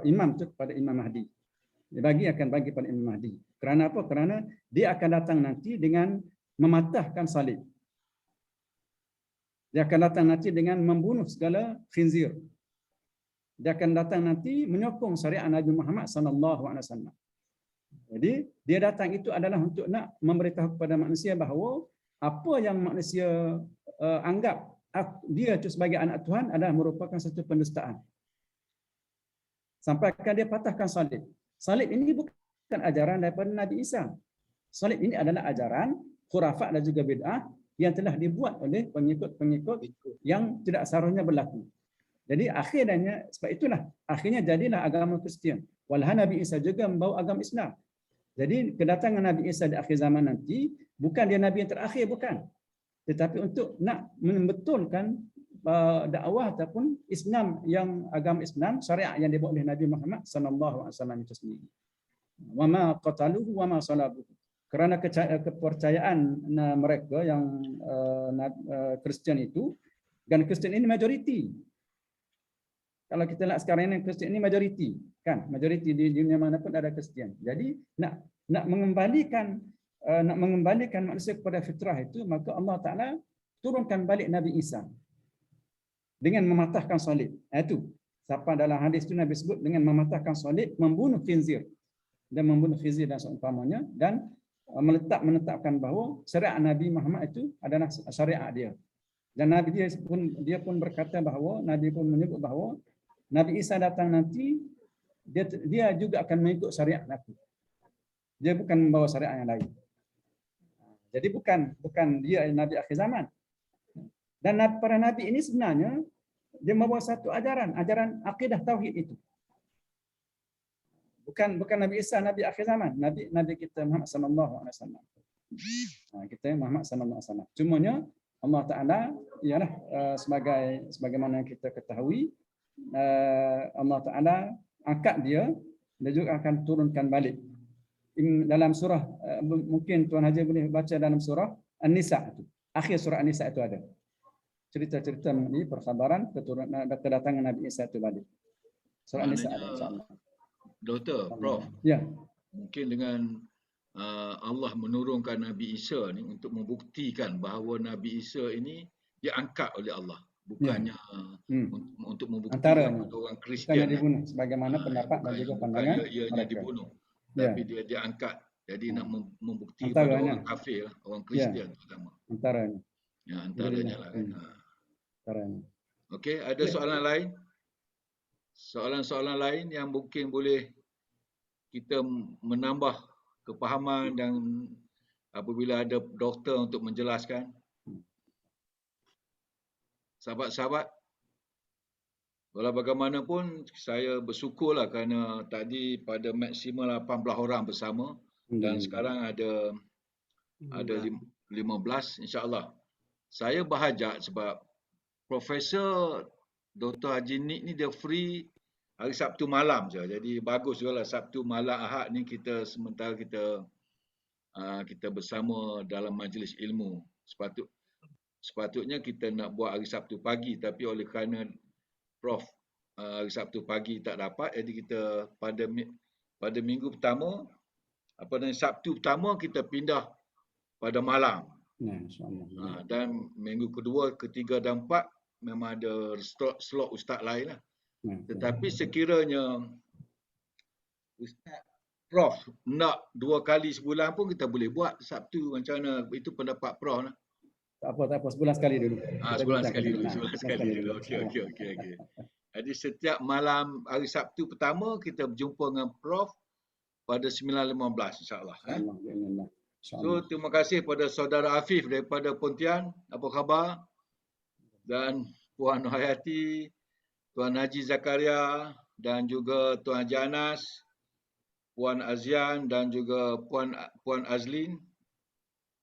imam itu kepada Imam Mahdi. Dia akan bagi pada Imam Mahdi. Kerana apa? Kerana dia akan datang nanti dengan mematahkan salib. Dia akan datang nanti dengan membunuh segala khinzir. Dia akan datang nanti menyokong syariat Nabi Muhammad SAW. Jadi dia datang itu adalah untuk nak memberitahu kepada manusia bahawa apa yang manusia anggap dia itu sebagai anak Tuhan adalah merupakan satu pendustaan. Sampai akan dia patahkan salib. Salib ini bukan ajaran daripada Nabi Isa. Salib ini adalah ajaran khurafat dan juga bid'ah yang telah dibuat oleh pengikut-pengikut yang tidak seharusnya berlaku. Jadi akhirnya, sebab itulah akhirnya jadilah agama Kristian. Walaupun Nabi Isa juga membawa agama Islam. Jadi kedatangan Nabi Isa di akhir zaman nanti bukan dia Nabi yang terakhir, bukan. Tetapi untuk nak membetulkan dakwah ataupun Islam yang agama Islam, syariat yang dibawa oleh Nabi Muhammad SAW itu sendiri. Wa ma qataluhu wa ma salabuhu. Kerana kepercayaan mereka yang Kristian itu, dan Kristian ini majoriti. Kalau kita lihat sekarang ini Kristian ini majoriti, kan? Majoriti di dunia mana pun ada Kristian. Jadi nak mengembalikan manusia kepada fitrah itu, maka Allah Taala turunkan balik Nabi Isa dengan mematahkan salib. Itu siapa dalam hadis itu Nabi sebut dengan mematahkan salib, membunuh khinzir dan seumpamanya, dan menetapkan bahawa syariat Nabi Muhammad itu adalah syariat dia. Dan Nabi dia pun berkata bahawa Nabi pun menyebut bahawa Nabi Isa datang nanti dia juga akan mengikut syariat aku. Dia bukan membawa syariat yang lain. Jadi bukan dia Nabi akhir zaman. Dan para nabi ini sebenarnya dia membawa satu ajaran akidah tauhid itu. Bukan Nabi Isa Nabi akhir zaman, Nabi kita Muhammad sallallahu alaihi wasallam. Kita Muhammad sallallahu alaihi wasallam. Cumanya Allah Taala ialah sebagaimana kita ketahui, Allah Taala angkat dia dan juga akan turunkan balik. Dalam surah, mungkin Tuan Haji boleh baca dalam surah An-Nisa itu. Akhir surah An-Nisa itu ada cerita-cerita mengenai perkhabaran kedatangan Nabi Isa itu balik. Surah An-Nisa ada, insya-Allah. Doktor, Prof. Ya. Mungkin dengan Allah menurunkan Nabi Isa ni untuk membuktikan bahawa Nabi Isa ini diangkat oleh Allah, bukannya untuk membuktikan kepada orang Kristian dibunuh sebagaimana pendapat dan juga pandangan mereka dibunuh, tapi dia diangkat. Jadi nak membuktikan kepada orang kafir, orang Kristian terutama. Antaranya. Ya, antaranya lah. Antaranya. Okey, ada soalan lain? Soalan-soalan lain yang mungkin boleh kita menambah kepahaman dan apabila ada doktor untuk menjelaskan. Sahabat-sahabat, walau bagaimanapun saya bersyukurlah kerana tadi pada maksimal 18 orang bersama dan sekarang ada ada 15 insya-Allah. Saya berhajat sebab Profesor Dr. Haji Nik ni dia free hari Sabtu malam je. Jadi bagus juga lah Sabtu malam Ahad ni kita sementara kita bersama dalam majlis ilmu. Sepatutnya kita nak buat hari Sabtu pagi tapi oleh kerana Prof hari Sabtu pagi tak dapat, jadi kita pada minggu pertama Sabtu pertama kita pindah pada malam. Ya, insya-Allah. Dan minggu kedua, ketiga dan empat memang ada slot ustaz lain lah. Tetapi sekiranya Ustaz Prof nak 2 kali sebulan pun kita boleh buat Sabtu macam mana, itu pendapat Prof lah. Tak apa, sebulan sekali dulu. Kita Sebulan bincang sekali dulu. Okey. Jadi setiap malam hari Sabtu pertama kita berjumpa dengan Prof pada 9.15 insya-Allah. Alhamdulillah. So terima kasih pada saudara Afif daripada Pontian, apa khabar? Dan Puan Hayati, Tuan Haji Zakaria dan juga Tuan Haji Anas, Puan Azian dan juga Puan Azlin,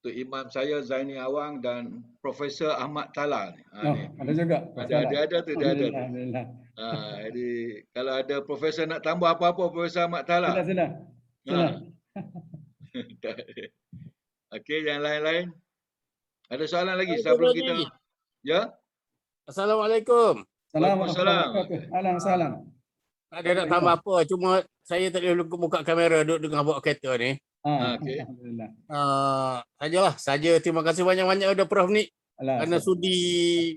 Tok Imam saya Zaini Awang dan Profesor Ahmad Talal. Ada juga. Ada tu. Alhamdulillah. Jadi kalau ada profesor nak tambah apa-apa Profesor Ahmad Talal. Sila. Okey, yang lain-lain. Ada soalan lagi sebelum kita? Ya? Assalamualaikum. Assalamualaikum. Ada nak tambah apa, cuma saya tak boleh buka kamera duduk dengan bawa kereta ni. Okey. Alhamdulillah. Saja. Terima kasih banyak-banyak kepada Prof ni kerana sudi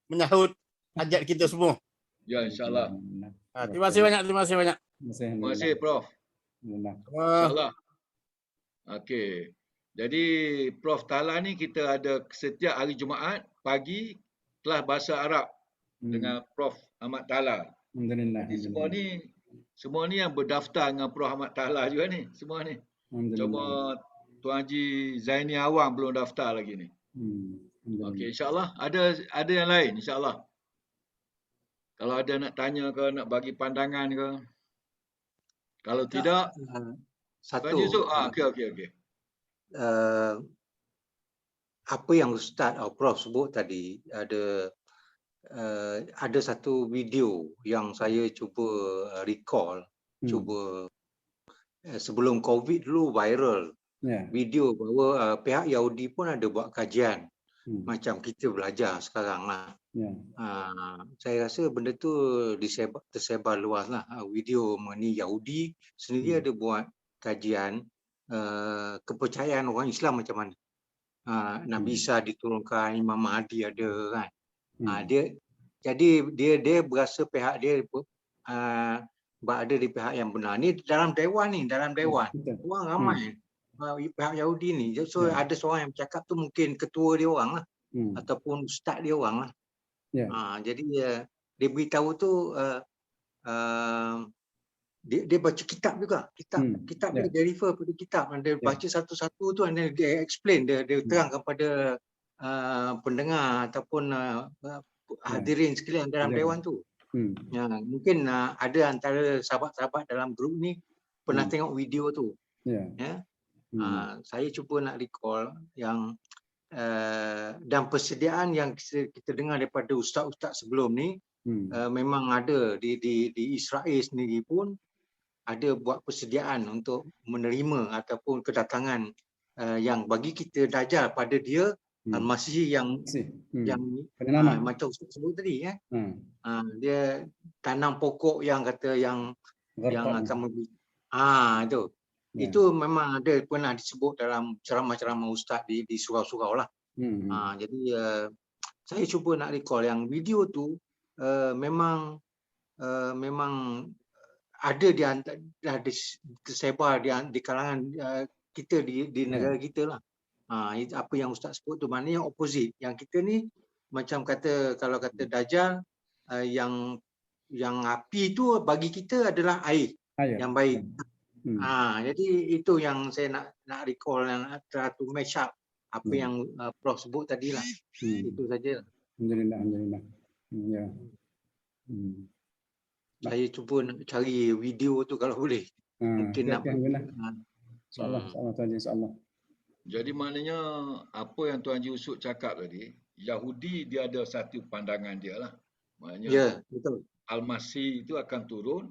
menyahut hajat kita semua. Ya, insya-Allah. Terima kasih banyak. Terima kasih Prof. InsyaAllah. Okey. Jadi Prof Talal ni kita ada setiap hari Jumaat pagi kelas bahasa Arab dengan Prof Ahmad Talal. Alhamdulillah. Jadi semua ni yang berdaftar dengan Prof Ahmad Talal juga ni, semua ni. Cuma Tuan Haji Zaini Awang belum daftar lagi ni. Okey, insya-Allah ada yang lain insya-Allah. Kalau ada nak tanya ke, nak bagi pandangan ke. Kalau tidak Satu. Okey. Apa yang Ustaz atau Prof sebut tadi, ada satu video yang saya cuba recall, sebelum COVID dulu viral. Video bahawa pihak Yahudi pun ada buat kajian macam kita belajar sekarang lah. Saya rasa benda tu tersebar luas lah. Video mengenai Yahudi sendiri ada buat kajian kepercayaan orang Islam macam mana. Nabi Isa diturunkan, Imam Mahdi ada kan. Dia berasa pihak dia berada di pihak yang benar. Ni dalam dewan. Orang ramai pihak Yahudi ni. So ada seorang yang bercakap tu mungkin ketua dia orang lah. Ataupun ustaz dia orang lah. Jadi dia beritahu tu dia baca kitab juga. Kitab dia refer pada kitab. Dia baca satu-satu tu dan dia explain, dia terangkan kepada pendengar ataupun hadirin sekalian dalam dewan tu. Mungkin ada antara sahabat-sahabat dalam grup ni pernah tengok video tu. Saya cuba nak recall yang dan persediaan yang kita dengar daripada ustaz-ustaz sebelum ni, memang ada di Israel sendiri pun ada buat persediaan untuk menerima ataupun kedatangan yang bagi kita Dajjal pada dia masih yang macam ustaz sebut tadi dia tanam pokok yang kata yang akan itu. Itu memang ada pernah disebut dalam ceramah-ceramah ustaz di surau-surau lah. Jadi saya cuba nak recall yang video tu memang ada tersebar di kalangan kita di negara kita lah. Apa yang ustaz sebut tu maknanya opposite. Yang kita ni macam kalau kata Dajjal, yang api tu bagi kita adalah air yang baik. Jadi itu yang saya nak recall, yang try to match up apa yang Prof sebut tadi lah. Itu saja. Alhamdulillah. Saya cuba nak cari video tu kalau boleh. Mungkin nak. InsyaAllah. Jadi maknanya apa yang Tuan Haji Usuk cakap tadi, Yahudi dia ada satu pandangan dia lah. Maknanya Ya, betul. Al-Masih itu akan turun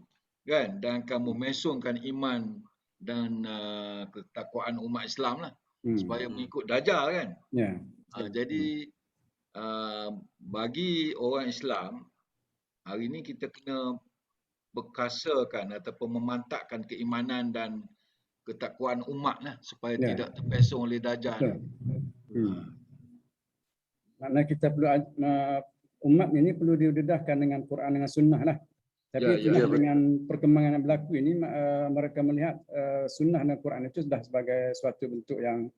kan dan akan memesongkan iman dan ketakwaan umat Islam lah supaya mengikut Dajjal kan. Ya. Jadi bagi orang Islam hari ini kita kena berkasakan ataupun memantapkan keimanan dan ketakwaan umat lah supaya Ya. tidak terpesong oleh Dajjal. Betul. Maknanya kita perlu umat ini perlu didedahkan dengan Quran dengan sunnah lah. Tapi Ya, itulah ya. dengan perkembangan yang berlaku ini mereka melihat sunnah dan Quran itu sudah sebagai suatu bentuk yang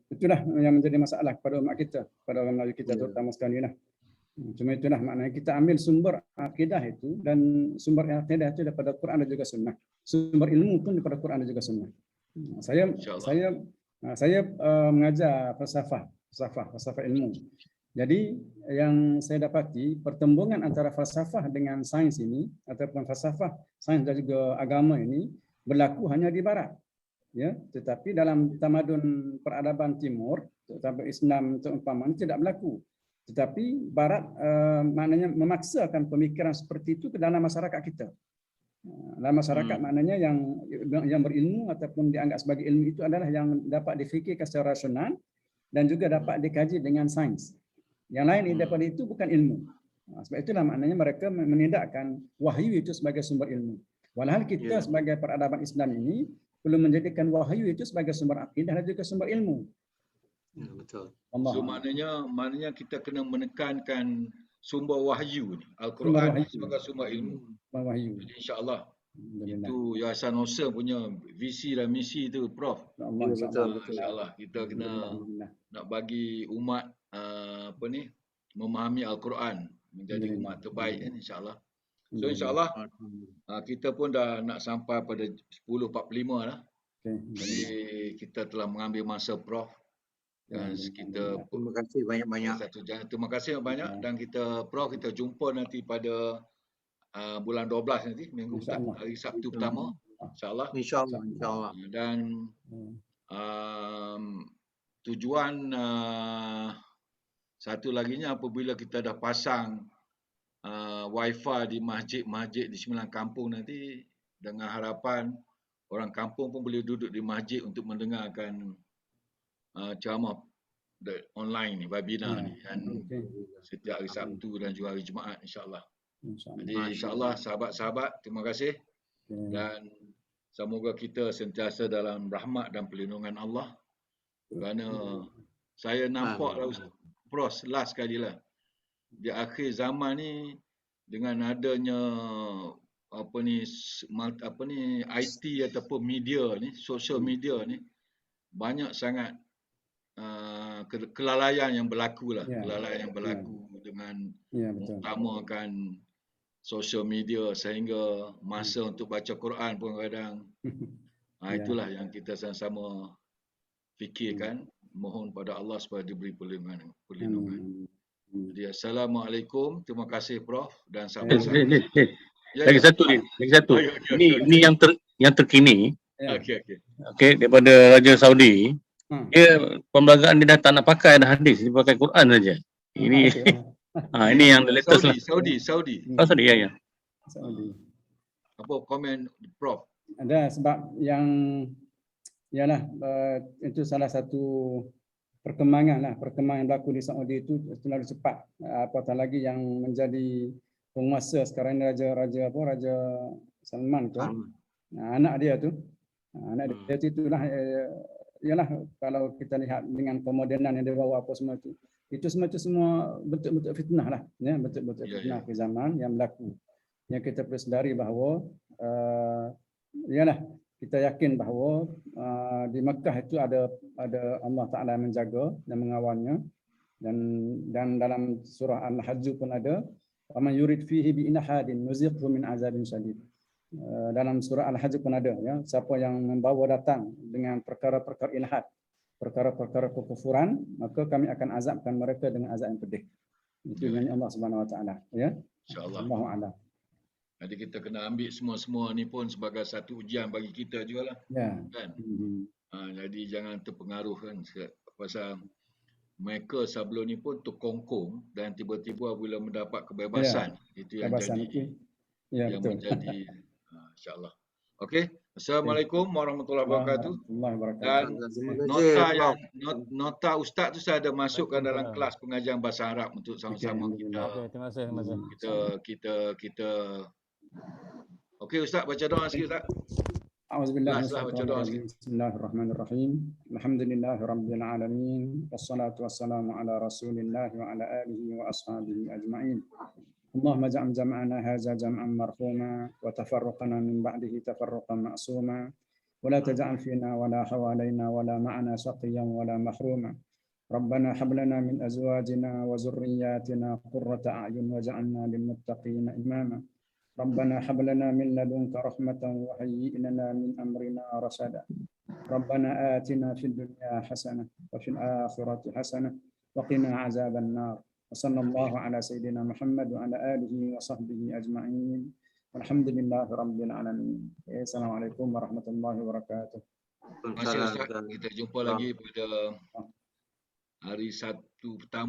itulah yang menjadi masalah kepada umat kita, pada orang Melayu kita terutama sekali lah. Cuma itulah maknanya kita ambil sumber akidah itu dan sumber akidah itu daripada Quran dan juga sunnah. Sumber ilmu pun daripada Quran dan juga sunnah. Saya mengajar falsafah ilmu. Jadi yang saya dapati pertembungan antara falsafah dengan sains ini ataupun falsafah, sains dan juga agama ini berlaku hanya di barat. Ya, tetapi dalam tamadun peradaban timur, terutama Islam seumpamanya tidak berlaku. Tetapi barat maknanya memaksakan pemikiran seperti itu ke dalam masyarakat kita. Dalam masyarakat maknanya yang berilmu ataupun dianggap sebagai ilmu itu adalah yang dapat difikirkan secara rasional dan juga dapat dikaji dengan sains. Yang lain daripada itu bukan ilmu. Sebab itulah maknanya mereka menidakkan wahyu itu sebagai sumber ilmu. Walhal kita sebagai peradaban Islam ini perlu menjadikan wahyu itu sebagai sumber akidah dan juga sumber ilmu. Ya, betul. So maknanya kita kena menekankan sumber wahyu ni, Al-Quran sebagai sumber ilmu. Wahyu. Jadi insya-Allah itu Yayasan Osem punya visi dan misi tu Prof. Betul. Insya-Allah kita kena nak bagi umat memahami Al-Quran menjadi umat terbaik kan insya-Allah. So insya-Allah kita pun dah nak sampai pada 10.45 lah. Jadi kita telah mengambil masa Prof dan kita Terima kasih banyak-banyak. Terima kasih banyak dan Prof kita jumpa nanti pada bulan 12 nanti minggu hari Sabtu pertama insya-Allah. Insya-Allah. Dan tujuan satu laginya apabila kita dah pasang wifi di masjid-masjid di 9 kampung nanti dengan harapan orang kampung pun boleh duduk di masjid untuk mendengarkan ceramah online ni, webinar ni kan setiap hari Sabtu dan juga hari Jumaat insya-Allah. Jadi insya-Allah sahabat-sahabat terima kasih dan semoga kita sentiasa dalam rahmat dan perlindungan Allah. Kerana saya nampak Prof last sekali lah di akhir zaman ni dengan adanya IT ataupun media ni, social media ni banyak sangat kelalaian yang berlaku lah, kelalaian yang berlaku dengan mengutamakan social media sehingga masa untuk baca Quran pun kadang itulah yang kita sama-sama fikirkan, mohon pada Allah supaya diberi perlindungan. Jadi Assalamualaikum, terima kasih Prof dan sahabat-sahabat. Lagi satu. Ini yang terkini. Okey, daripada Raja Saudi. Dia pembelagaan dia dah tak nak pakai dah hadis, dia pakai Quran saja. Ini ini yang latest Saudi. Saudi ya. Saudi. Apa komen Prof? Ada sebab yang ialah itu salah satu perkembangan yang berlaku di Saudi itu terlalu cepat. Apatah lagi yang menjadi penguasa sekarang ini Raja Salman tu. Anak dia tu. Anak dia itulah ialah kalau kita lihat dengan kemodenan yang dia bawa apa semua itu semua bentuk-bentuk fitnah lah, ya, bentuk-bentuk fitnah di zaman yang berlaku. Yang kita perlu sedari bahawa ialah kita yakin bahawa di Mekah itu ada Allah Taala yang menjaga dan mengawalnya, dan dalam surah Al-Hajj pun ada man yurid fihi bi inhadin nuziqhu min azabin syadid. Dalam surah Al-Hajj pun ada, ya, siapa yang membawa datang dengan perkara-perkara ilhad, perkara-perkara kekufuran, maka kami akan azabkan mereka dengan azab yang pedih. Itu yang Allah Subhanahu Wa Taala, ya. Insya-Allah. Allahu a'lam. Jadi kita kena ambil semua-semua ni pun sebagai satu ujian bagi kita jugalah. Ya. Kan? Jadi jangan terpengaruh kan. Pasal mereka sebelum ni pun terkongkong dan tiba-tiba bila mendapat kebebasan. Itu yang Kebebasan jadi itu. Ya, yang betul. menjadi insya-Allah. Okey. Assalamualaikum warahmatullahi wabarakatuh. Dan nota ustaz tu saya ada masukkan dalam kelas pengajian bahasa Arab untuk sama-sama kita. Okey, terima kasih. Kita okey ustaz, baca doa sikit ustaz. A'udzubillahi minasyaitonir rajim. Bismillahirrahmanirrahim. Alhamdulillahirabbil alamin. Wassalatu wassalamu ala Rasulillah wa ala alihi wa ashabihi ajma'in. اللهم اجعل جمعنا هذا جمعا مرحوما وتفرقنا من بعده تفرقا معصوما ولا تجعل فينا ولا حوالينا ولا معنا شقيا ولا محروما ربنا هب لنا من ازواجنا وذرياتنا قرة اعين واجعلنا للمتقين اماما ربنا هب لنا من لدنك رحمة وهيئ لنا من امرنا رشدا ربنا آتنا في الدنيا حسنة وفي الآخرة حسنة وقنا عذاب النار وصلى الله على سيدنا محمد وعلى آله وصحبه أجمعين والحمد لله رب العالمين. Assalamualaikum warahmatullahi wabarakatuh. Terima kasih Ustaz. Kita jumpa lagi pada hari Sabtu petang.